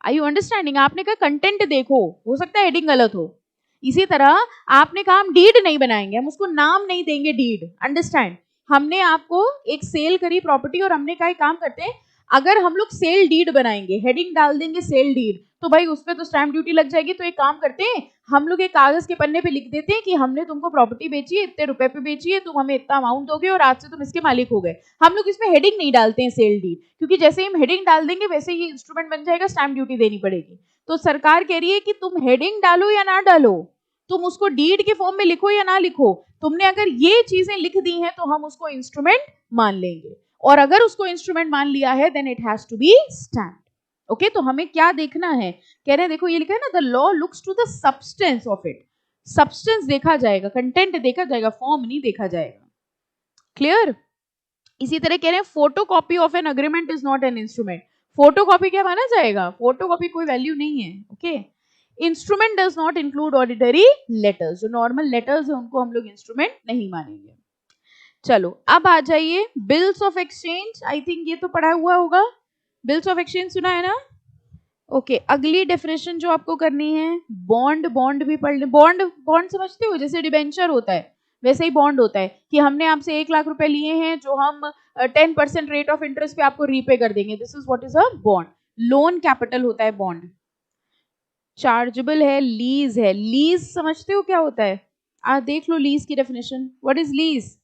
Are you understanding? आपने कहा कंटेंट देखो, हो सकता है हेडिंग गलत हो। इसी तरह आपने कहा हम डीड नहीं बनाएंगे, हम उसको नाम नहीं देंगे डीड। अंडरस्टैंड? हमने आपको एक सेल करी प्रॉपर्टी और हमने कहा काम करते हैं, अगर हम लोग सेल डीड बनाएंगे, हेडिंग डाल देंगे सेल डीड, तो भाई उस पर तो स्टैंप ड्यूटी लग जाएगी। तो एक काम करते हैं, हम लोग एक कागज के पन्ने पे लिख देते हैं कि हमने तुमको प्रॉपर्टी बेची है, इतने रुपए पे बेची है, तुम हमें इतना अमाउंट दोगे और आज से तुम इसके मालिक हो गए। हम लोग इसमें हेडिंग नहीं डालते हैं सेल डीड, क्योंकि जैसे ही हम हेडिंग डाल देंगे वैसे ही इंस्ट्रूमेंट बन जाएगा, स्टैंप ड्यूटी देनी पड़ेगी। तो सरकार कह रही है कि तुम हेडिंग डालो या ना डालो, तुम उसको डीड के फॉर्म में लिखो या ना लिखो, तुमने अगर ये चीजें लिख दी हैं तो हम उसको इंस्ट्रूमेंट मान लेंगे, और अगर उसको इंस्ट्रूमेंट मान लिया है then it has to be stamped. Okay, तो हमें क्या देखना है? कह रहे हैं देखो ये लिखा है ना, the law looks to the substance of it. Substance देखा जाएगा, कंटेंट देखा जाएगा, फॉर्म नहीं देखा जाएगा। क्लियर? इसी तरह कह रहे हैं photocopy of an agreement is not an instrument. Photocopy क्या माना जाएगा? फोटोकॉपी कोई वैल्यू नहीं है। Okay, instrument does not include ordinary letters. जो नॉर्मल लेटर्स है उनको हम लोग इंस्ट्रूमेंट नहीं मानेंगे। चलो अब आ जाइए bills of exchange. I think ये तो पढ़ा हुआ होगा, बिल्स ऑफ एक्सचेंज सुना है ना? ओके, अगली डेफिनेशन जो आपको करनी है, बॉन्ड। बॉन्ड भी पढ़ ले। बॉन्ड, बॉन्ड समझते हो? जैसे डिबेंचर होता है वैसे ही बॉन्ड होता है कि हमने आपसे 1 लाख रुपए लिए हैं जो हम 10% रेट ऑफ इंटरेस्ट पे आपको रीपे कर देंगे। This is what is a bond. Loan capital होता है बॉन्ड। चार्जेबल है, लीज है। लीज समझते हो क्या होता है? देख लो लीज की डेफिनेशन। What is lease?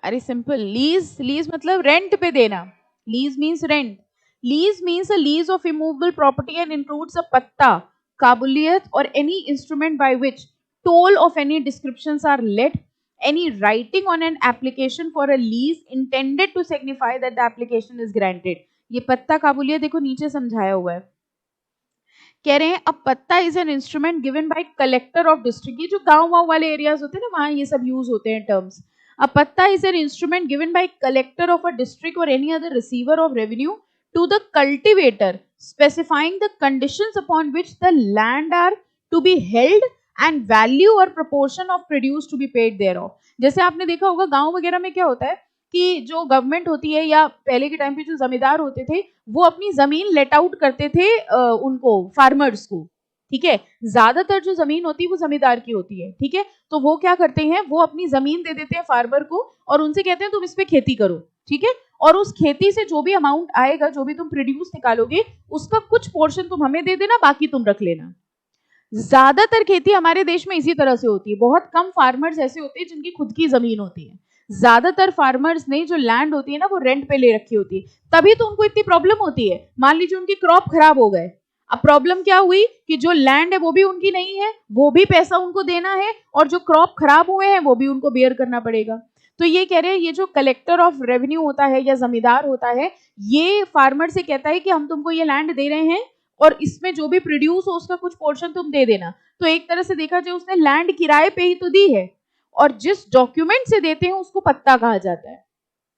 अरे सिंपल, लीज, लीज मतलब रेंट पे देना। Lease means rent. Lease means a lease of immovable property and includes a पट्टा, काबुलियत और any instrument by which toll of any descriptions are let, any writing on an application for a lease intended to signify that the application is granted। ये पत्ता काबुलियत देखो नीचे समझाया हुआ है। कह रहे हैं अब पत्ता is an instrument given by collector of district. ये जो गांव वाँव वाले एरियाज होते हैं ना, वहां ये सब यूज होते हैं terms. A patta is an instrument given by collector of a district or any other receiver of revenue to the cultivator, specifying the conditions upon which the land are to be held and value or proportion of produce to be paid thereof। जैसे आपने देखा होगा गांव वगैरह में क्या होता है कि जो गवर्नमेंट होती है या पहले के टाइम पे जो जमींदार होते थे वो अपनी जमीन लेट आउट करते थे उनको, फार्मर्स को। ठीक है, ज्यादातर जो जमीन होती है वो जमींदार की होती है। ठीक है, तो वो क्या करते हैं, वो अपनी जमीन दे देते हैं फार्मर को और उनसे कहते हैं तुम इस पे खेती करो। ठीक है, और उस खेती से जो भी अमाउंट आएगा, जो भी तुम प्रोड्यूस निकालोगे, उसका कुछ पोर्शन तुम हमें दे देना, बाकी तुम रख लेना। ज्यादातर खेती हमारे देश में इसी तरह से होती है। बहुत कम फार्मर्स ऐसे होते हैं जिनकी खुद की जमीन होती है। ज्यादातर फार्मर्स ने जो लैंड होती है ना वो रेंट पे ले रखी होती है, तभी तो उनको इतनी प्रॉब्लम होती है। मान लीजिए उनकी क्रॉप खराब हो गए, अब प्रॉब्लम क्या हुई कि जो लैंड है वो भी उनकी नहीं है, वो भी पैसा उनको देना है, और जो क्रॉप खराब हुए हैं वो भी उनको बेयर करना पड़ेगा। तो ये कह रहे हैं ये जो कलेक्टर ऑफ रेवेन्यू होता है या जमींदार होता है, ये फार्मर से कहता है कि हम तुमको ये लैंड दे रहे हैं और इसमें जो भी प्रोड्यूस हो उसका कुछ पोर्शन तुम दे देना। तो एक तरह से देखा जाए उसने लैंड किराए पे ही तो दी है, और जिस डॉक्यूमेंट से देते हैं उसको पत्ता कहा जाता है।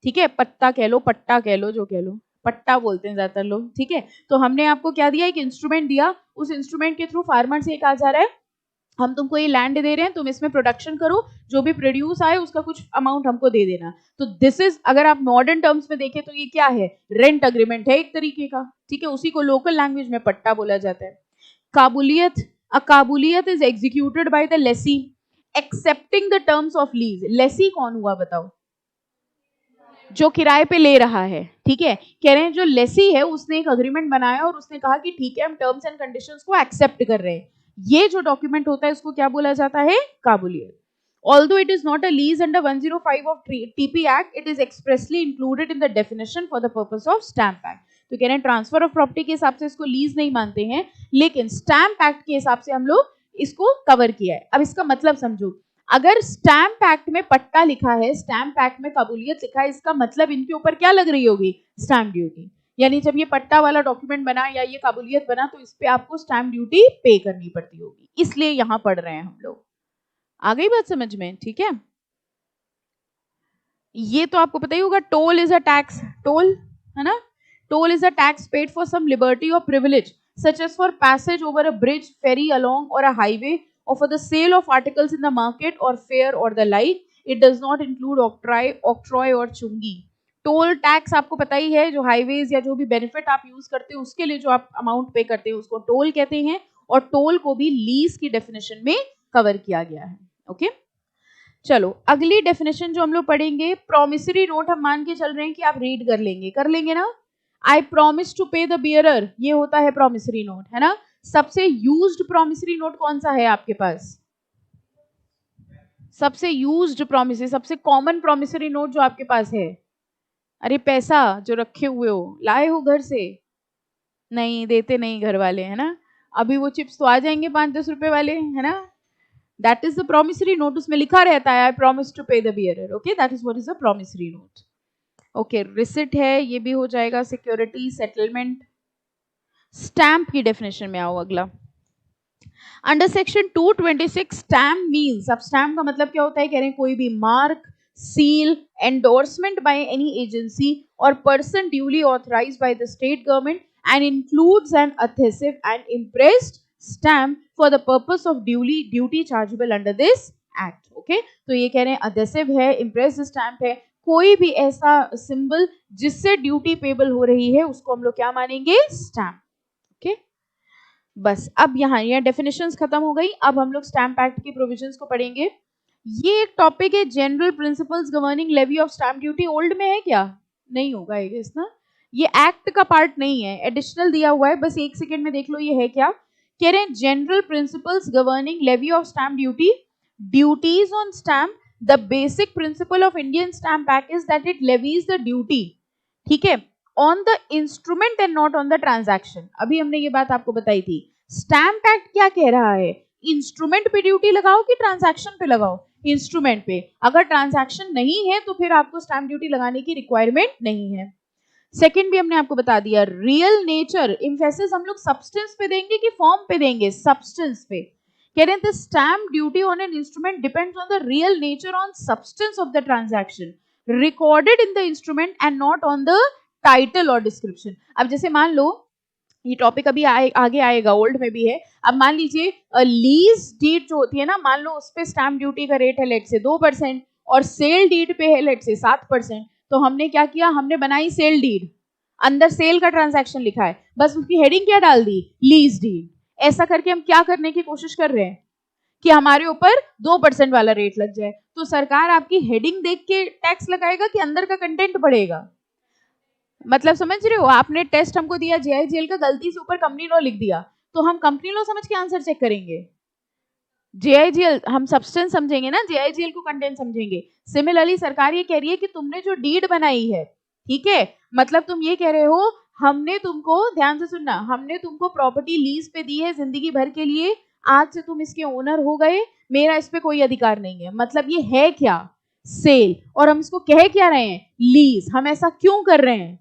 ठीक है, पत्ता कह लो, पट्टा कह लो, जो कह लो, पट्टा बोलते हैं ज्यादातर लोग। ठीक है, तो हमने आपको क्या दिया, एक इंस्ट्रूमेंट दिया, उस इंस्ट्रूमेंट के थ्रू फार्मर से कहा जा रहा है हम तुमको ये लैंड दे रहे हैं, तुम इसमें प्रोडक्शन करो, जो भी प्रोड्यूस आए उसका कुछ अमाउंट हमको दे देना। तो दिस इज, अगर आप मॉडर्न टर्म्स में देखें तो ये क्या है, रेंट अग्रीमेंट है एक तरीके का। ठीक है, उसी को लोकल लैंग्वेज में पट्टा बोला जाता है। काबुलियत, अ काबुलियत is executed by the lessee accepting the terms of lease. Lessee कौन हुआ बताओ? जो किराए पे ले रहा है। ठीक है, कह रहे हैं जो लेसी है उसने एक अग्रीमेंट बनाया और उसने कहा कि ठीक है हम टर्म्स एंड कंडीशंस को एक्सेप्ट कर रहे हैं। ये जो डॉक्यूमेंट होता है उसको क्या बोला जाता है, काबुलियत। Although it is not a lease under 105 of TP Act, it is expressly included in the definition for the purpose of Stamp Act. तो कह रहे हैं ट्रांसफर ऑफ प्रॉपर्टी के हिसाब से इसको लीज नहीं मानते हैं, लेकिन स्टैम्प एक्ट के हिसाब से हम लोग इसको कवर किया है. अब इसका मतलब समझो, अगर स्टैम्प एक्ट में पट्टा लिखा है, स्टैम्प एक्ट में कबूलियत लिखा है, इसका मतलब इनके ऊपर क्या लग रही होगी? Stamp duty. यानी जब ये पट्टा वाला डॉक्यूमेंट बना या ये कबूलियत बना तो इस पे आपको स्टैम्प ड्यूटी पे करनी पड़ती होगी. इसलिए यहां पढ़ रहे हैं हम लोग. आ गई बात समझ में? ठीक है. ये तो आपको पता ही होगा, toll is a tax. Toll है ना, toll is a tax paid for some liberty और privilege such as for passage over a bridge, ferry along और a highway, or for the sale of articles in the market or fair or the like. It does not include octroi और चुंगी. Toll tax आपको पता ही है, जो highways या जो भी बेनिफिट आप यूज करते हैं उसके लिए जो आप अमाउंट पे करते हैं उसको टोल कहते हैं, और टोल को भी लीज की डेफिनेशन में कवर किया गया है. ओके, चलो अगली डेफिनेशन जो हम लोग पढ़ेंगे, प्रोमिसरी नोट. हम मान के चल रहे हैं कि आप रीड कर लेंगे ना. आई प्रॉमिस टू पे द बियरर, ये होता है प्रोमिसरी नोट, है ना. सबसे यूज्ड प्रोमिसरी नोट कौन सा है आपके पास? सबसे यूज्ड प्रोमिसरी, सबसे कॉमन प्रोमिसरी नोट जो आपके पास है? अरे पैसा जो रखे हुए हो, लाए हो घर से? नहीं देते, नहीं घर वाले, है ना. अभी वो चिप्स तो आ जाएंगे 5-10 रुपए वाले, है ना. That is the promissory note. उसमें लिखा रहता है आई प्रॉमिस टू पे the bearer. Okay, that is what is the promissory note. Okay, receipt है, ये भी हो जाएगा. Security, settlement. स्टैम्प की डेफिनेशन में आओ अगला. अंडर सेक्शन 226 स्टैम्प मीन्स, अब स्टैम्प का मतलब क्या होता है? कह रहे हैं कोई भी mark, seal, endorsement by any agency और person duly authorised by the state government and includes an adhesive and impressed stamp for the purpose of duty chargeable under this act. Okay, तो ये कह रहे हैं अथेसिव है, इम्प्रेस्ड स्टैम्प है, कोई भी ऐसा सिंबल जिससे ड्यूटी पेबल हो रही है उसको हम लोग क्या मानेंगे? स्टैम्प. ओके, बस अब यहाँ ये डेफिनेशंस खत्म हो गई. अब हम लोग स्टैम्प एक्ट की प्रोविजंस को पढ़ेंगे. ये एक टॉपिक है, general principles governing levy of stamp duty. Old में है क्या? नहीं होगा ये ना, ये एक्ट का पार्ट नहीं है, एडिशनल दिया हुआ है. बस एक सेकेंड में देख लो ये है क्या. कह रहे हैं general principles governing levy of stamp duty, duties on stamp. The basic principle of Indian stamp act is that it levies the duty, ठीक है, on the instrument and not on the transaction. अभी हमने ये बात आपको बताई थी. Stamp act क्या कह रहा है? इंस्ट्रूमेंट पे ड्यूटी लगाओ कि ट्रांजैक्शन पे लगाओ? इंस्ट्रूमेंट पे. अगर ट्रांजैक्शन नहीं है तो फिर आपको स्टैम्प ड्यूटी लगाने की रिक्वायरमेंट नहीं है. सेकंड भी हमने आपको बता दिया, रियल नेचर. एम्फेसिस हम लोग सब्सटेंस पे देंगे कि फॉर्म पे देंगे? सब्सटेंस पे. कह रहे हैं the stamp duty on an instrument depends on the real nature on substance of the transaction recorded in the instrument and not on the title और डिस्क्रिप्शन. अब जैसे मान लो, ये टॉपिक अभी आगे आएगा, ओल्ड में भी है. अब मान लीजिए लीज डीड जो होती है ना, मान लो उस पे स्टैम्प ड्यूटी का रेट है लेट से 2% और सेल डीड पे है लेट से 7%. तो हमने क्या किया? हमने बनाई सेल डीड, अंदर सेल का ट्रांजैक्शन लिखा है, बस उसकी हेडिंग क्या डाल दी? Lease deed. ऐसा करके हम क्या करने की कोशिश कर रहे हैं? कि हमारे ऊपर 2% वाला रेट लग जाए. तो सरकार आपकी हेडिंग देख के टैक्स लगाएगा कि अंदर का कंटेंट बढ़ेगा? मतलब समझ रहे हो? आपने टेस्ट हमको दिया जेआईजीएल का, गलती से ऊपर कंपनी लॉ लिख दिया, तो हम कंपनी लॉ समझ के आंसर चेक करेंगे? जेआईजीएल हम सब्सटेंस समझेंगे ना, जेआईजीएल को कंटेंट समझेंगे. सिमिलरली सरकार ये कह रही है कि तुमने जो डीड बनाई है, ठीक है, मतलब तुम ये कह रहे हो हमने तुमको, ध्यान से सुनना, हमने तुमको प्रॉपर्टी लीज पे दी है जिंदगी भर के लिए, आज से तुम इसके ओनर हो गए, मेरा इस पे कोई अधिकार नहीं है. मतलब ये है क्या? सेल. और हम इसको कह क्या रहे हैं? लीज. हम ऐसा क्यों कर रहे हैं?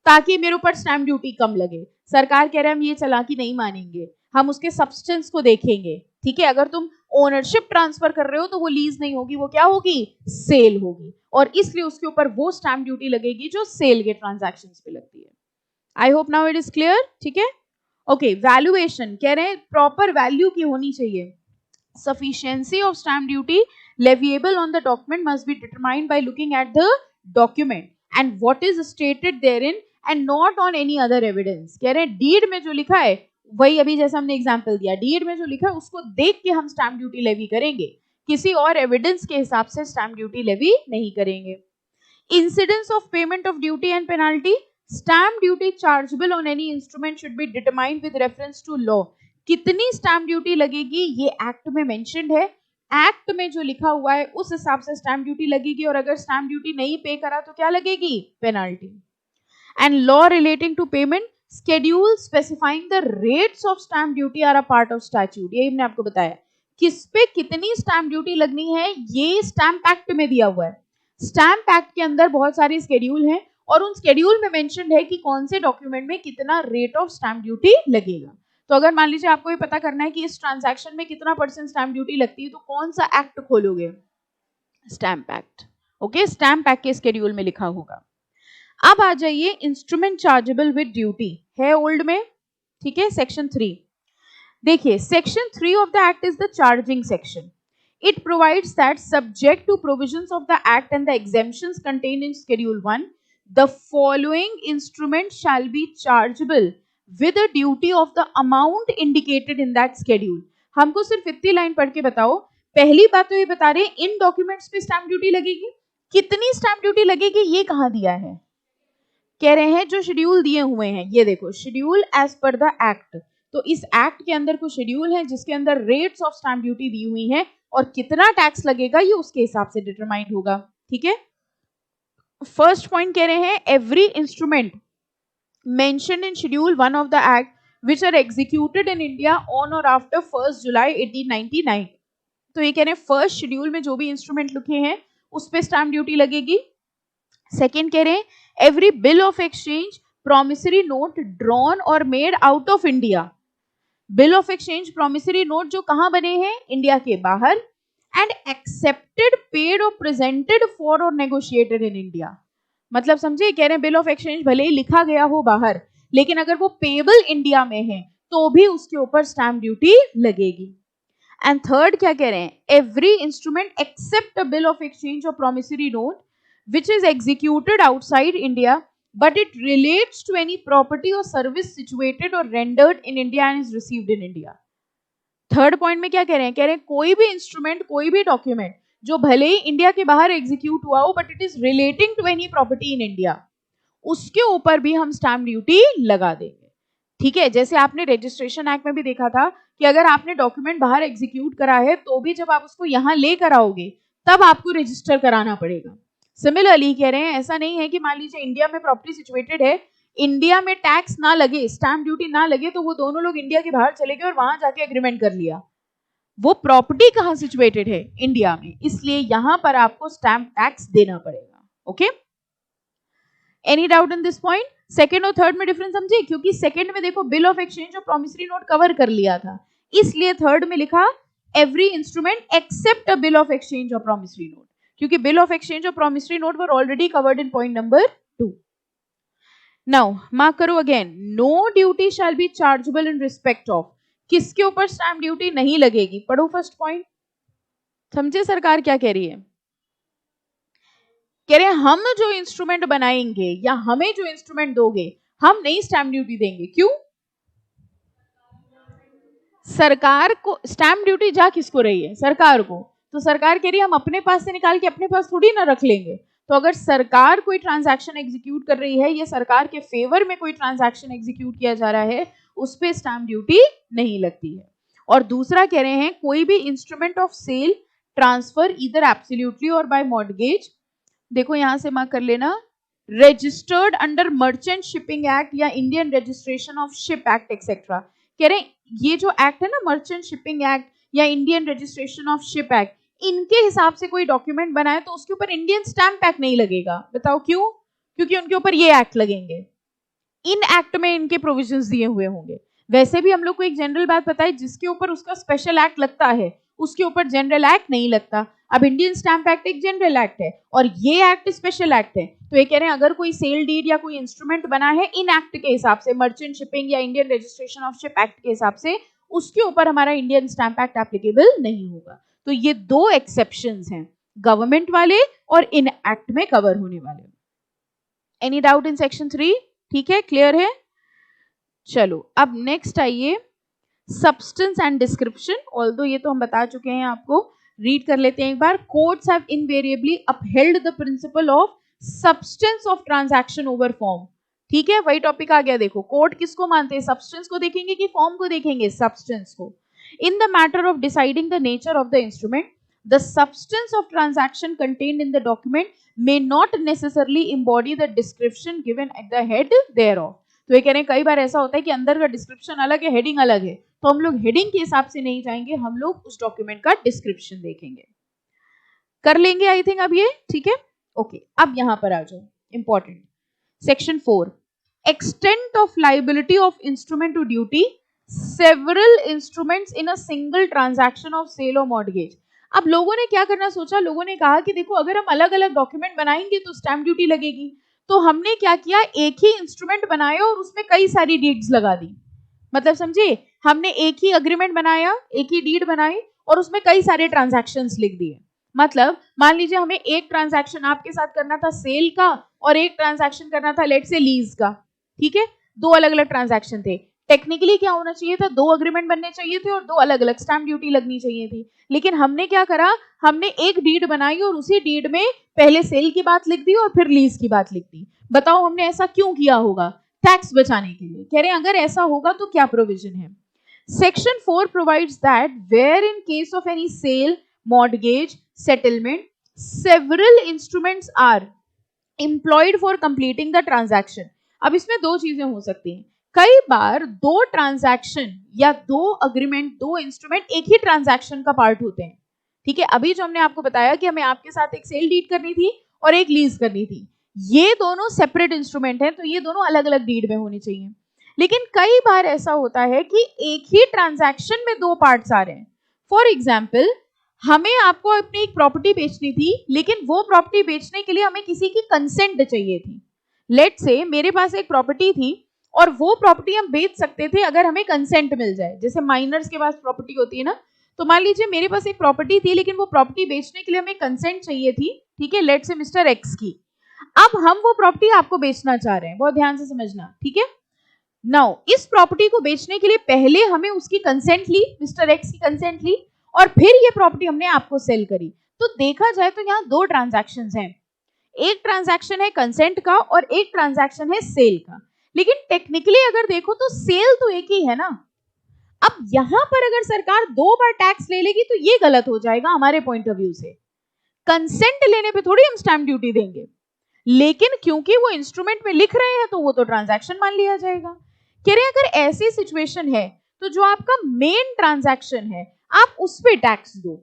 ताकि मेरे ऊपर स्टैम्प ड्यूटी कम लगे. सरकार कह रहे हैं हम ये चालाकी नहीं मानेंगे, हम उसके सब्सटेंस को देखेंगे. ठीक है, अगर तुम ओनरशिप ट्रांसफर कर रहे हो तो वो लीज नहीं होगी, वो क्या होगी? सेल होगी. और इसलिए उसके ऊपर वो स्टैम्प ड्यूटी लगेगी जो सेल के ट्रांजैक्शंस पे लगती है. I hope now it is clear. ठीक है, ओके. वैल्यूएशन कह रहे हैं प्रॉपर वैल्यू की होनी चाहिए. Sufficiency of stamp duty leviable on the document must be determined by looking at the document and what is stated therein and not on any other evidence. कह रहे हैं deed में जो लिखा है वही, अभी जैसा हमने एग्जांपल दिया, डीड में जो लिखा है उसको देख के हम स्टैम्प ड्यूटी लेवी करेंगे, किसी और एविडेंस के हिसाब से स्टैम्प ड्यूटी लेवी नहीं करेंगे. Incidence of payment of duty and penalty. Stamp duty chargeable on any instrument should be determined with reference to law. कितनी स्टैम्प ड्यूटी लगेगी ये एक्ट में मेंशन्ड है. एक्ट में जो लिखा हुआ है उस हिसाब से स्टैंप ड्यूटी लगेगी, और अगर स्टैंप ड्यूटी नहीं पे करा तो क्या लगेगी? Penalty. And law relating to payment, schedule specifying the rates of stamp duty are a part of statute. यही हमने आपको बताया किस पे कितनी स्टैंप ड्यूटी लगनी है, ये स्टैंप एक्ट में दिया हुआ है. स्टैंप एक्ट के अंदर बहुत सारी स्केड्यूल हैं और उन स्केड्यूल में मेंशन है कि कौन से डॉक्यूमेंट में कितना रेट ऑफ स्टैंप ड्यूटी लगेगा. तो अगर मान लीजिए आपको ये पता करना है कि इस ट्रांजैक्शन में कितना % स्टैंप ड्यूटी लगती है, तो कौन सा एक्ट खोलोगे? Stamp act. Okay, stamp act के स्केड्यूल में लिखा होगा. अब आ जाइए इंस्ट्रूमेंट चार्जेबल विद ड्यूटी, है ओल्ड में, ठीक है, सेक्शन 3. देखिए section 3 of the act is the charging section. It provides that subject to provisions of the act and the exemptions contained in schedule 1, the following instrument shall be chargeable with a duty of the amount indicated in that schedule. हमको सिर्फ इतनी line पढ़ के बताओ. पहली बात तो ये बता रहे हैं इन डॉक्यूमेंट्स पे स्टैंप ड्यूटी लगेगी. कितनी स्टैंप ड्यूटी लगेगी ये कहां दिया है? कह रहे हैं जो शेड्यूल दिए हुए हैं, ये देखो schedule as per the act. तो इस एक्ट के अंदर कुछ शेड्यूल है जिसके अंदर रेट्स ऑफ स्टैंप ड्यूटी दी हुई है और कितना टैक्स लगेगा ये उसके हिसाब से डिटरमाइंड होगा. ठीक है. फर्स्ट पॉइंट कह रहे हैं every instrument mentioned in schedule 1 of the act which are executed in India on or after 1 July 1899. तो ये कह रहे हैं फर्स्ट शेड्यूल में जो भी इंस्ट्रूमेंट लिखे हैं उस पे स्टैंप ड्यूटी लगेगी. सेकेंड कह रहे हैं every bill of exchange, promissory note drawn or made out of India. Bill of exchange promissory note जो कहां बने हैं? इंडिया के बाहर. एंड एक्सेप्टेड, पेड और प्रेजेंटेड फॉर और नेगोशिएटेड इन इंडिया. मतलब समझे, कह रहे हैं बिल ऑफ एक्सचेंज भले ही लिखा गया हो बाहर, लेकिन अगर वो पेबल इंडिया में है तो भी उसके ऊपर स्टैंप ड्यूटी लगेगी. एंड थर्ड क्या कह रहे हैं? Every instrument except a bill of exchange और promissory note which is executed outside India but it relates to any property or service situated or rendered in India and is received in India. Third point में क्या कह रहे हैं? कह रहे हैं कोई भी इंस्ट्रूमेंट, कोई भी डॉक्यूमेंट जो भले ही इंडिया के बाहर एग्जीक्यूट हुआ हो but it is relating to any property in India, उसके ऊपर भी हम स्टैंप ड्यूटी लगा देंगे. ठीक है. जैसे आपने रजिस्ट्रेशन एक्ट में भी देखा था कि अगर आपने डॉक्यूमेंट बाहर एग्जीक्यूट करा है तो भी जब आप उसको यहाँ लेकर आओगे तब आपको रजिस्टर कराना पड़ेगा. सिमिलरली कह रहे हैं ऐसा नहीं है कि मान लीजिए इंडिया में प्रॉपर्टी सिचुएटेड है, इंडिया में टैक्स ना लगे, स्टैंप ड्यूटी ना लगे, तो वो दोनों लोग इंडिया के बाहर चले गए और वहां जाके एग्रीमेंट कर लिया. वो प्रॉपर्टी कहां सिचुएटेड है? इंडिया में, इसलिए यहां पर आपको स्टैंप टैक्स देना पड़ेगा. Okay. Any doubt in this point? Second और थर्ड में डिफरेंस समझे? क्योंकि सेकेंड में देखो बिल ऑफ एक्सचेंज और प्रॉमिसरी नोट कवर कर लिया था, इसलिए थर्ड में लिखा every instrument except a bill of exchange और प्रॉमिसरी नोट, क्योंकि बिल ऑफ एक्सचेंज और promissory note were already covered in point number 2. Now mark करो again, no duty shall be chargeable in respect of. किसके ऊपर stamp duty नहीं लगेगी? पढ़ो first point. समझे सरकार क्या कह रही है? कह रहे हैं हम जो इंस्ट्रूमेंट बनाएंगे या हमें जो इंस्ट्रूमेंट दोगे हम नहीं स्टैंप ड्यूटी देंगे. क्यों? सरकार को स्टैंप ड्यूटी जा किसको रही है? सरकार को. तो सरकार कह रही है हम अपने पास से निकाल के अपने पास थोड़ी ना रख लेंगे. तो अगर सरकार कोई ट्रांजैक्शन एग्जीक्यूट कर रही है, ये सरकार के फेवर में कोई ट्रांजैक्शन एग्जीक्यूट किया जा रहा है, उस पे स्टैंप ड्यूटी नहीं लगती है. और दूसरा कह रहे हैं कोई भी instrument of sale, transfer either absolutely और बाय मॉर्गेज, देखो यहां से मार्क कर लेना, registered under merchant shipping act या Indian registration of ship act etcetera. कह रहे हैं ये जो एक्ट है ना, मर्चेंट शिपिंग एक्ट या Indian registration of ship act, इनके हिसाब से कोई डॉक्यूमेंट बनाए तो उसके ऊपर इंडियन स्टैंप एक्ट नहीं लगेगा. बताओ क्यों? क्योंकि उनके ऊपर ये एक्ट लगेंगे. इन एक्ट में इनके प्रोविजंस दिए हुए होंगे. वैसे भी हम लोग को एक जनरल बात पता है, जिसके ऊपर उसका स्पेशल एक्ट लगता है उसके ऊपर जनरल एक्ट नहीं लगता. अब इंडियन स्टैंप एक्ट एक जनरल एक्ट है और ये एक्ट स्पेशल एक्ट है. तो ये कह रहे हैं अगर कोई सेल डीड या कोई इंस्ट्रूमेंट बना है इन एक्ट के हिसाब से, मर्चेंट शिपिंग या Indian registration of ship act के हिसाब से, उसके ऊपर हमारा इंडियन स्टैंप एक्ट एप्लीकेबल नहीं होगा. तो ये दो एक्सेप्शंस हैं, गवर्नमेंट वाले और इन एक्ट में कवर होने वाले. Any doubt in section 3? ठीक है, क्लियर है. चलो अब नेक्स्ट आइए सब्सटेंस एंड डिस्क्रिप्शन. ऑल्दो ये तो हम बता चुके हैं आपको, रीड कर लेते हैं एक बार. Courts have invariably upheld the principle of substance of transaction over form. ठीक है, वही टॉपिक आ गया. देखो कोर्ट किसको मानते हैं? सब्सटेंस को देखेंगे कि फॉर्म को देखेंगे? सब्सटेंस को. In the matter of deciding the nature of the instrument, The substance of transaction contained in the document may not necessarily embody the description given at the head thereof. तो ये कह रहे हैं कई बार ऐसा होता है कि अंदर का डिस्क्रिप्शन अलग है, हेडिंग अलग है, तो हम लोग हेडिंग के हिसाब से नहीं जाएंगे, हम लोग उस डॉक्यूमेंट का डिस्क्रिप्शन देखेंगे. कर लेंगे आई थिंक अब ये, ठीक है. ओके, अब यहां पर आ जाओ, important section 4, extent of liability of instrument to duty, several instruments in a single transaction of sale or mortgage. अब लोगों ने क्या करना सोचा, लोगों ने कहा कि देखो अगर हम अलग अलग डॉक्यूमेंट बनाएंगे तो स्टैम्प ड्यूटी लगेगी, तो हमने क्या किया, एक ही इंस्ट्रूमेंट बनाया और उसमें कई सारी डीड्स लगा दी. मतलब समझिए, हमने एक ही अग्रीमेंट बनाया, एक ही डीड बनाई और उसमें कई सारे ट्रांजैक्शंस लिख दिए. मतलब मान लीजिए हमें एक ट्रांजैक्शन आपके साथ करना था सेल का और एक ट्रांजैक्शन करना था लेट से लीज का, ठीक है, दो अलग अलग ट्रांजैक्शन थे. टेक्निकली क्या होना चाहिए था, दो अग्रीमेंट बनने चाहिए थे और दो अलग अलग स्टैम्प ड्यूटी लगनी चाहिए थी. लेकिन हमने क्या करा, हमने एक डीड बनाई और उसी डीड में पहले सेल की बात लिख दी और फिर लीज की बात लिख दी. बताओ हमने ऐसा क्यों किया होगा, टैक्स बचाने के लिए. कह रहे हैं अगर ऐसा होगा तो क्या प्रोविजन है. Section 4 provides that where in case of any sale, mortgage, settlement, several instruments are employed for completing the transaction. अब इसमें दो चीजें हो सकती हैं. कई बार दो ट्रांजैक्शन या दो अग्रीमेंट, दो इंस्ट्रूमेंट एक ही ट्रांजैक्शन का पार्ट होते हैं. ठीक है, अभी जो हमने आपको बताया कि हमें आपके साथ एक सेल डीड करनी थी और एक लीज करनी थी, ये दोनों सेपरेट इंस्ट्रूमेंट हैं, तो ये दोनों अलग अलग डीड में होनी चाहिए. लेकिन कई बार ऐसा होता है कि एक ही ट्रांजैक्शन में दो पार्ट्स आ रहे हैं. फॉर एग्जाम्पल, हमें आपको अपनी एक प्रॉपर्टी बेचनी थी, लेकिन वो प्रॉपर्टी बेचने के लिए हमें किसी की कंसेंट चाहिए थी. लेट से मेरे पास एक प्रॉपर्टी थी और वो प्रॉपर्टी हम बेच सकते थे अगर हमें कंसेंट मिल जाए. जैसे माइनर्स के पास प्रॉपर्टी होती है ना, तो मान लीजिए मेरे पास एक प्रॉपर्टी थी लेकिन वो प्रॉपर्टी बेचने के लिए हमें कंसेंट चाहिए थी, ठीक है, लेट से मिस्टर एक्स की. अब हम वो प्रॉपर्टी आपको बेचना चाह रहे हैं, बहुत ध्यान से समझना, ठीक है. नाउ इस प्रॉपर्टी को बेचने के लिए पहले हमें उसकी कंसेंट ली, मिस्टर एक्स की कंसेंट ली, और फिर ये प्रॉपर्टी हमने आपको सेल करी. तो देखा जाए तो यहाँ दो ट्रांजैक्शंस हैं, एक ट्रांजैक्शन है कंसेंट का और एक ट्रांजैक्शन है सेल का. लेकिन टेक्निकली अगर देखो तो सेल तो एक ही है ना. अब यहां पर अगर सरकार दो बार टैक्स ले लेगी तो ये गलत हो जाएगा हमारे पॉइंट ऑफ व्यू से. कंसेंट लेने पे थोड़ी हम स्टैम्प ड्यूटी देंगे, लेकिन क्योंकि वो इंस्ट्रूमेंट में लिख रहे हैं तो वो तो ट्रांजैक्शन मान लिया जाएगा. कह रहे हैं अगर ऐसी सिचुएशन है तो जो आपका मेन ट्रांजैक्शन है आप उस पे टैक्स दो.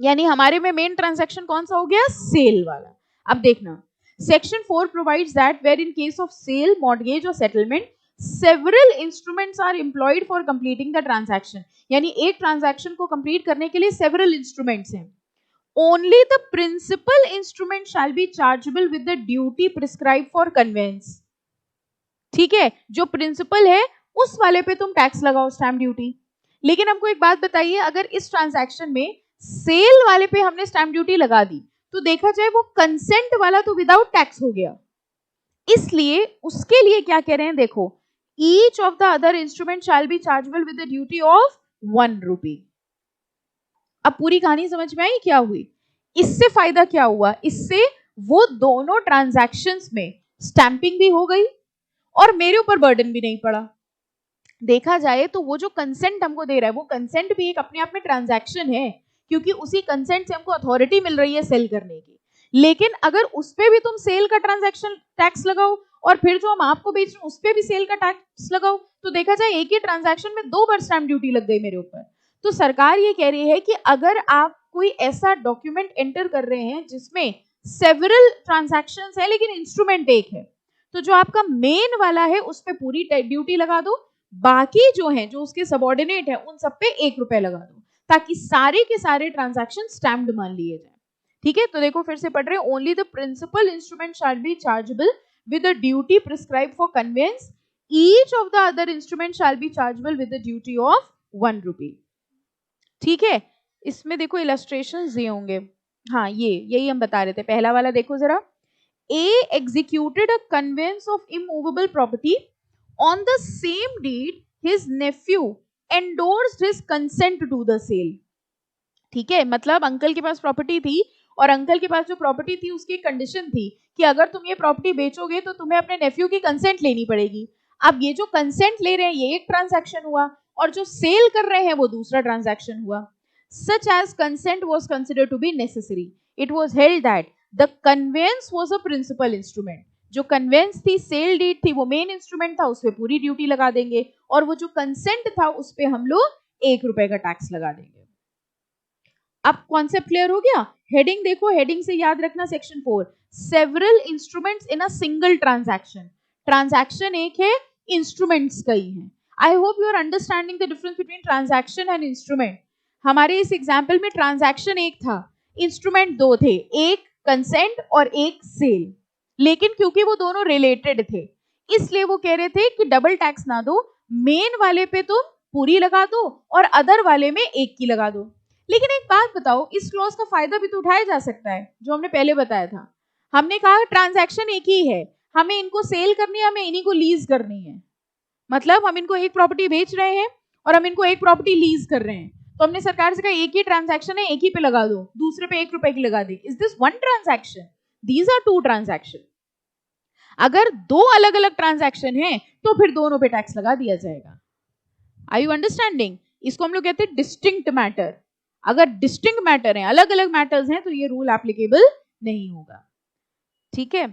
यानी हमारे में मेन ट्रांजैक्शन कौन सा हो गया, सेल वाला. अब देखना, section 4 provides that where in case of sale, mortgage और settlement, several instruments are employed for completing the transaction. यानी एक ट्रांजैक्शन को कंप्लीट करने के लिए सेवरल इंस्ट्रूमेंट्स हैं. Only the principal instrument shall be chargeable with the duty prescribe for conveyance. ठीक है, जो प्रिंसिपल है उस वाले पे तुम टैक्स लगाओ, स्टैम्प ड्यूटी. लेकिन हमको एक बात बताइए, अगर इस ट्रांजैक्शन में सेल वाले पे हमने स्टैम्प ड्यूटी लगा दी तो देखा जाए वो कंसेंट वाला तो विदाउट टैक्स हो गया. इसलिए उसके लिए क्या कह रहे हैं, देखो, each of the other instrument shall be chargeable with the duty of 1 रुपी. अब पूरी कहानी समझ में आई क्या हुई. इससे फायदा क्या हुआ, इससे वो दोनों ट्रांजैक्शंस में स्टैंपिंग भी हो गई और मेरे ऊपर बर्डन भी नहीं पड़ा. देखा जाए तो वो जो कंसेंट हमको दे रहा है वो कंसेंट भी एक अपने आप में ट्रांजैक्शन है, क्योंकि उसी कंसेंट से हमको अथॉरिटी मिल रही है सेल करने की. लेकिन अगर उस पे भी तुम सेल का ट्रांजैक्शन टैक्स लगाओ और फिर जो हम आपको बेच रहे हैं उस पे भी सेल का टैक्स लगाओ, तो देखा जाए एक ही ट्रांजैक्शन में दो बार स्टैम्प ड्यूटी लग गई मेरे ऊपर. तो सरकार ये कह रही है कि अगर आप कोई ऐसा डॉक्यूमेंट एंटर कर रहे हैं जिसमें सेवरल ट्रांजैक्शंस है लेकिन इंस्ट्रूमेंट एक है, तो जो आपका मेन वाला है उस पे पूरी ड्यूटी लगा दो, बाकी जो है जो उसके सबऑर्डिनेट है उन सब पे 1 रुपए लगा दो, ताकि सारे के सारे ट्रांजैक्शन स्टैम्प्ड मान लिए जाए. ठीक है, तो देखो फिर से पढ़ रहे हैं, only the principal instrument shall be chargeable with the duty prescribe for conveyance, each of the other instrument shall be chargeable with the duty of 1 rupee. ठीक है, इसमें देखो इलस्ट्रेशंस दिए होंगे. हाँ, यही हम बता रहे थे. पहला वाला देखो जरा, A executed a conveyance of immovable property on the same deed his nephew endorsed his consent to the sale. ठीक है, मतलब अंकल के पास प्रॉपर्टी थी और अंकल के पास जो प्रॉपर्टी थी उसकी कंडीशन थी कि अगर तुम ये प्रॉपर्टी बेचोगे तो तुम्हें अपने नेफ्यू की कंसेंट लेनी पड़ेगी. अब ये जो कंसेंट ले रहे हैं ये एक ट्रांजैक्शन हुआ और जो सेल कर रहे हैं वो दूसरा ट्रांजैक्शन हुआ. such as consent was considered to be necessary. It was held that the conveyance was a principal instrument. जो कन्वेंस थी, सेल डीड थी, वो मेन इंस्ट्रूमेंट था, उस पर पूरी ड्यूटी लगा देंगे, और वो जो कंसेंट था उस पर हम लोग 1 रुपए का टैक्स लगा देंगे। अब कॉन्सेप्ट क्लियर हो गया? हेडिंग देखो, हेडिंग से याद रखना section 4, several instruments in a single transaction. Transaction एक है, इंस्ट्रूमेंट्स कई हैं। I hope you are understanding the difference between transaction and instrument. हमारे इस एग्जाम्पल में ट्रांजैक्शन एक था, इंस्ट्रूमेंट 2 थे, एक कंसेंट और एक सेल, लेकिन क्योंकि वो दोनों रिलेटेड थे इसलिए वो कह रहे थे कि डबल टैक्स ना दो, मेन वाले पे तो पूरी लगा दो और अदर वाले में एक की लगा दो। लेकिन एक बात बताओ, इस क्लॉज का फायदा भी तो उठाया जा सकता है, जो हमने पहले बताया था। हमने कहा ट्रांजैक्शन एक ही है, हमें इनको सेल करनी है, हमें इन्हीं को लीज करनी है, मतलब हम इनको एक प्रॉपर्टी बेच रहे हैं और हम इनको एक प्रॉपर्टी लीज कर रहे हैं, तो हमने सरकार से कहा एक ही ट्रांजैक्शन है, एक ही पे लगा दो, दूसरे पे 1 रुपए की लगा दी। Is this one transaction? These are 2 transaction. अगर 2 अलग अलग ट्रांजैक्शन है तो फिर दोनों पे टैक्स लगा दिया जाएगा। Are you understanding? इसको हम लोग कहते हैं डिस्टिंक्ट मैटर। अगर डिस्टिंक्ट मैटर है, अलग अलग मैटर्स हैं, तो ये रूल एप्लीकेबल नहीं होगा। ठीक है,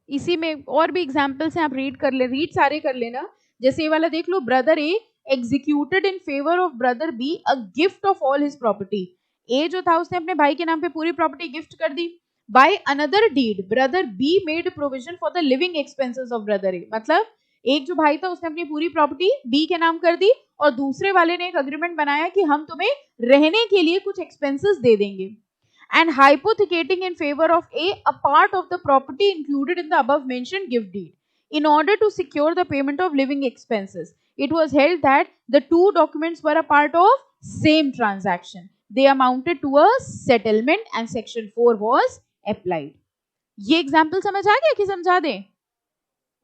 इसी में और भी एग्जांपल्स हैं, आप रीड सारे कर लेना। जैसे ये वाला देख लो, brother A executed in favour of brother B a gift of all his property. A जो था उसने अपने भाई के नाम पे पूरी प्रॉपर्टी गिफ्ट कर दी। By another deed brother B made provision for the living expenses of brother A. मतलब एक जो भाई था उसने अपनी पूरी प्रॉपर्टी बी के नाम कर दी और दूसरे वाले ने एक अग्रीमेंट बनाया कि हम तुम्हें रहने के लिए कुछ एक्सपेंसेस दे देंगे। And hypothecating in favor of A a part of the property included in the above mentioned gift deed in order to secure the payment of living expenses. It was held that the 2 documents were a part of same transaction. They amounted to a settlement and section 4 was applied. ये example समझ आ गया कि समझा दें?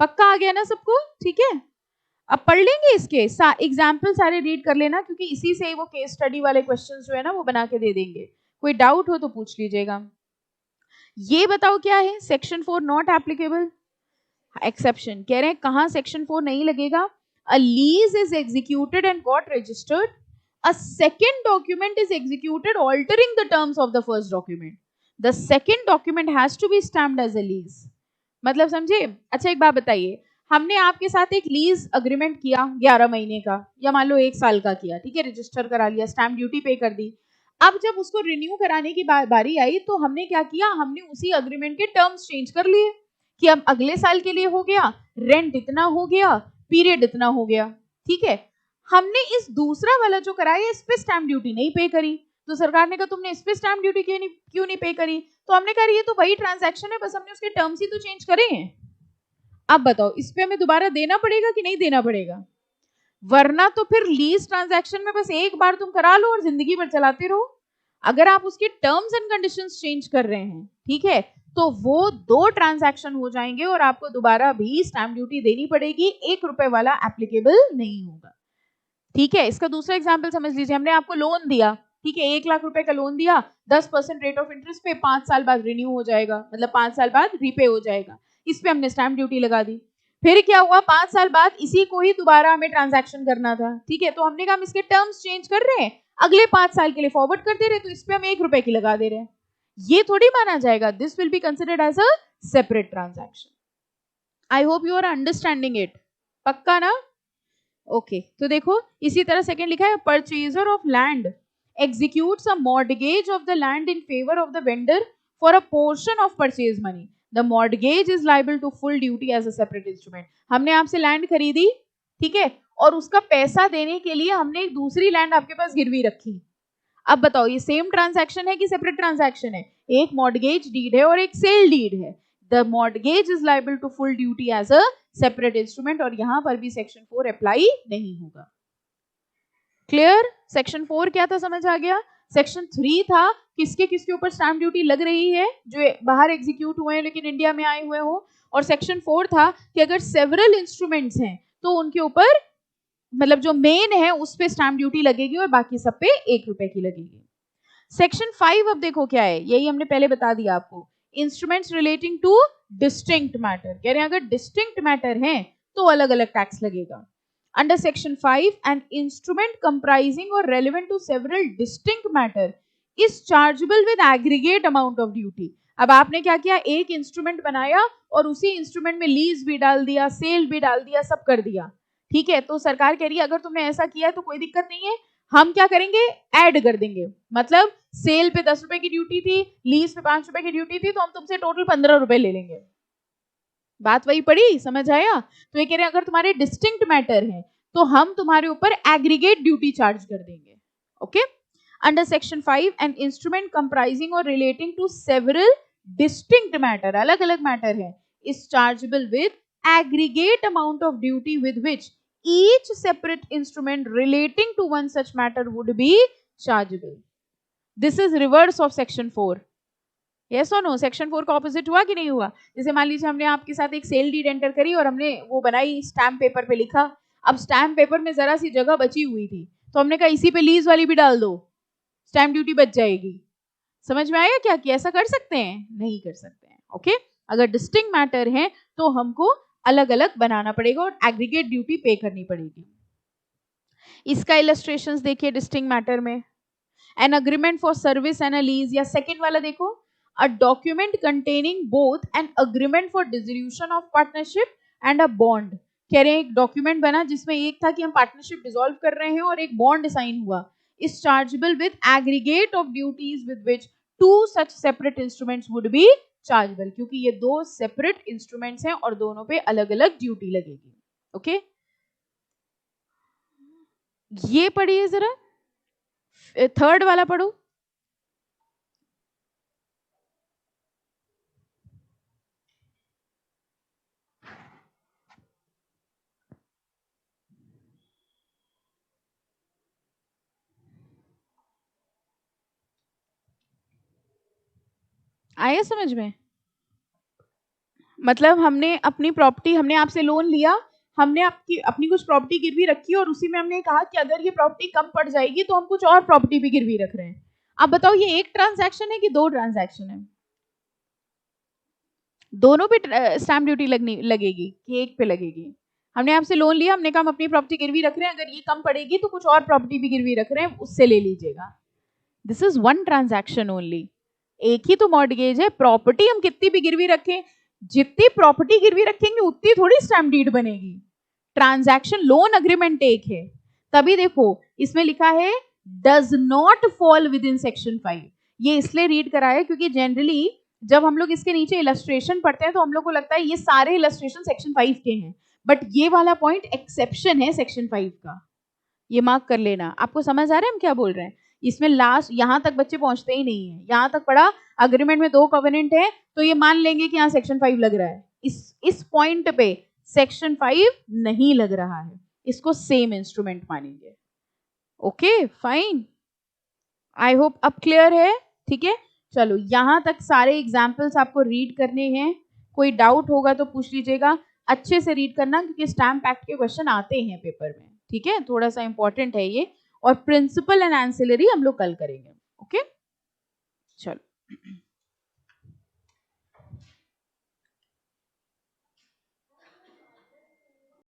पक्का आ गया ना सबको? ठीक है, अब पढ़ लेंगे इसके एग्जाम्पल सारे रीड कर लेना, क्योंकि इसी से वो केस स्टडी वाले क्वेश्चंस जो है ना वो बना के दे देंगे। कोई डाउट हो तो पूछ लीजिएगा। ये बताओ क्या है सेक्शन 4 नॉट एप्लीकेबल? एक्सेप्शन कह रहे हैं, कहां सेक्शन 4 नहीं लगेगा? A lease is executed and got registered, a second document is executed altering the terms of the first document, the second document has to be stamped as a lease. मतलब समझे? अच्छा एक बात बताइए, हमने आपके साथ एक लीज अग्रीमेंट किया 11 महीने का या मान लो 1 साल का किया, ठीक है, रजिस्टर करा लिया, स्टैम्प ड्यूटी पे कर दी। अब जब उसको रिन्यू कराने की बारी आई तो हमने क्या किया, हमने उसी अग्रीमेंट के टर्म्स चेंज कर लिए कि अब अगले साल के लिए हो गया, रेंट इतना हो गया, पीरियड इतना हो गया। ठीक है, हमने इस दूसरा वाला जो कराया इस पे स्टैम्प ड्यूटी नहीं पे करी, तो सरकार ने कहा तुमने इस पे स्टैम्प ड्यूटी क्यों नहीं पे करी? तो हमने कहा ये तो वही ट्रांजैक्शन है, बस हमने उसके टर्म्स ही तो चेंज करे हैं। अब बताओ इस पे हमें दोबारा देना पड़ेगा कि नहीं देना पड़ेगा? वरना तो फिर लीज ट्रांजैक्शन में बस एक बार तुम करा लो और जिंदगी भर चलाते रहो। अगर आप उसके टर्म्स एंड कंडीशंस चेंज कर रहे हैं, ठीक है, तो वो 2 ट्रांजैक्शन हो जाएंगे और आपको दोबारा भी स्टैम्प ड्यूटी देनी पड़ेगी, 1 रुपए वाला एप्लीकेबल नहीं होगा। ठीक है, इसका दूसरा एग्जाम्पल समझ लीजिए, हमने आपको लोन दिया, ठीक है, 1 लाख रुपए का लोन दिया, 10% रेट ऑफ इंटरेस्ट पे 5 साल बाद रिन्यू हो जाएगा, मतलब 5 साल बाद रीपे हो जाएगा, इस पे हमने स्टैम्प ड्यूटी लगा दी। फिर क्या हुआ, 5 साल बाद इसी को ही दोबारा हमें ट्रांजैक्शन करना था, ठीक है, तो हमने कहा हम इसके टर्म्स चेंज कर रहे हैं, अगले 5 साल के लिए फॉरवर्ड कर दे रहे, तो इस पे हम 1 रुपए की लगा दे रहे हैं, ये थोड़ी माना जाएगा। This will be considered as a separate transaction. I hope you are understanding it. पक्का ना? ओके, तो देखो इसी तरह सेकंड लिखा है, purchaser of land executes a mortgage of the land in favor of the vendor for a portion of purchase money. The mortgage is liable to full duty as a separate instrument. हमने आपसे land खरीदी, ठीक है, और उसका पैसा देने के लिए हमने एक दूसरी लैंड आपके पास गिरवी रखी। अब बताओ ये सेम ट्रांजैक्शन है कि सेपरेट ट्रांजैक्शन है? एक मॉर्गेज डीड है और एक सेल डीड है। The mortgage is liable to full duty as a separate instrument, और यहां पर भी सेक्शन 4 अप्लाई नहीं होगा। क्लियर? सेक्शन 4 क्या था, समझ आ गया? सेक्शन 3 था किसके किसके ऊपर स्टैम्प ड्यूटी लग रही है, जो बाहर एग्जीक्यूट हुए हैं लेकिन इंडिया में आए हुए हो, और सेक्शन 4 था कि अगर सेवरल इंस्ट्रूमेंट्स हैं तो उनके ऊपर, मतलब जो मेन है उस पे स्टैम्प ड्यूटी लगेगी और बाकी सब पे 1 रुपए की लगेगी। सेक्शन 5 अब देखो क्या है, यही हमने पहले बता दिया आपको, instruments relating two distinct matter. कह रहे हैं अगर डिस्टिंक्ट मैटर है तो अलग अलग टैक्स लगेगा। Under section 5, an instrument comprising or relevant to several distinct matter is chargeable with aggregate amount of duty. अब आपने क्या किया, एक इंस्ट्रूमेंट बनाया और उसी इंस्ट्रूमेंट में लीज भी डाल दिया, सेल भी डाल दिया, सब कर दिया, ठीक है। तो सरकार कह रही है अगर तुमने ऐसा किया है तो कोई दिक्कत नहीं है, हम क्या करेंगे, ऐड कर देंगे। मतलब सेल पे 10 रुपए की ड्यूटी थी, लीज पे 5 रुपए की ड्यूटी थी, तो हम तुमसे टोटल 15 रुपए ले लेंगे। बात वही पड़ी, समझ आया? तो ये कह रहे हैं अगर तुम्हारे डिस्टिंक्ट मैटर है तो हम तुम्हारे ऊपर एग्रीगेट ड्यूटी चार्ज कर देंगे। Okay. Under section 5, an instrument comprising और relating to several distinct matter, अलग अलग मैटर है, is chargeable with aggregate amount of duty with which each separate instrument relating to one such matter would be chargeable. This is reverse of section 4. Yes or no? Section 4 का opposite हुआ कि नहीं हुआ? जैसे मान लीजिए हमने आपके साथ एक सेल डीड एंटर करी और हमने वो बनाई, स्टैम्प पेपर पे लिखा। अब स्टैम्प पेपर में जरा सी जगह बची हुई थी तो हमने कहा इसी पे लीज वाली भी डाल दो, स्टैम्प ड्यूटी बच जाएगी। समझ में आया क्या कि ऐसा कर सकते हैं? नहीं कर सकते हैं। ओके। अगर डिस्टिंक्ट मैटर है तो हमको अलग अलग बनाना पड़ेगा और एग्रीगेट ड्यूटी पे करनी पड़ेगी। इसका इलस्ट्रेशंस देखिए डिस्टिंक्ट मैटर में, an agreement for service and a lease, या सेकंड वाला देखो, a document containing both an agreement for dissolution of partnership and a bond. कह रहे हैं एक डॉक्यूमेंट बना जिसमें एक था कि हम पार्टनरशिप डिसॉल्व कर रहे हैं और एक बॉन्ड साइन हुआ, is chargeable with aggregate of duties with which to such separate instruments would be chargeable, क्योंकि ये दो सेपरेट इंस्ट्रूमेंट्स हैं और दोनों पे अलग अलग ड्यूटी लगेगी। ओके। ये पढ़िए जरा, थर्ड वाला पढ़ो। आया समझ में? मतलब हमने अपनी प्रॉपर्टी, हमने आपसे लोन लिया, हमने आपकी अपनी कुछ प्रॉपर्टी गिरवी रखी और उसी में हमने कहा कि अगर ये प्रॉपर्टी कम पड़ जाएगी तो हम कुछ और प्रॉपर्टी भी गिरवी रख रहे हैं। अब बताओ ये एक ट्रांजैक्शन है कि दो ट्रांजैक्शन है? दोनों पे स्टैम्प ड्यूटी लगेगी कि एक पे लगेगी? हमने आपसे लोन लिया, हमने कहा हम अपनी प्रॉपर्टी गिरवी रख रहे हैं, अगर ये कम पड़ेगी तो कुछ और प्रॉपर्टी भी गिरवी रख रहे हैं, उससे ले लीजिएगा। This is one transaction only, एक ही तो मॉर्गेज है। प्रॉपर्टी हम कितनी भी गिरवी रखें, जितनी प्रॉपर्टी गिरवी रखेंगे उतनी थोड़ी स्टैम्प डीड बनेगी। ट्रांजैक्शन लोन अग्रीमेंट एक है। तभी देखो इसमें लिखा है does not fall with in section 5। ये इसलिए रीड कराया क्योंकि जनरली जब हम लोग इसके नीचे इलस्ट्रेशन पढ़ते हैं तो हम लोग को लगता है ये सारे इलस्ट्रेशन सेक्शन 5 के हैं, बट ये वाला पॉइंट एक्सेप्शन है सेक्शन 5 का, ये मार्क कर लेना। आपको समझ आ रहा है हम क्या बोल रहे हैं? इसमें लास्ट यहां तक बच्चे पहुंचते ही नहीं है, यहां तक पढ़ा अग्रीमेंट में दो कवेनेंट है तो ये मान लेंगे कि यहाँ सेक्शन 5 लग रहा है। इस पॉइंट पे सेक्शन 5 नहीं लग रहा है, इसको सेम इंस्ट्रूमेंट मानेंगे। ओके फाइन, आई होप अब क्लियर है। ठीक है, चलो यहां तक सारे एग्जाम्पल्स आपको रीड करने हैं, कोई डाउट होगा तो पूछ लीजिएगा। अच्छे से रीड करना क्योंकि स्टैम्प एक्ट के क्वेश्चन आते हैं पेपर में। ठीक है, थोड़ा सा इंपॉर्टेंट है ये, और प्रिंसिपल एंड एंसिलरी हम लोग कल करेंगे। ओके चलो।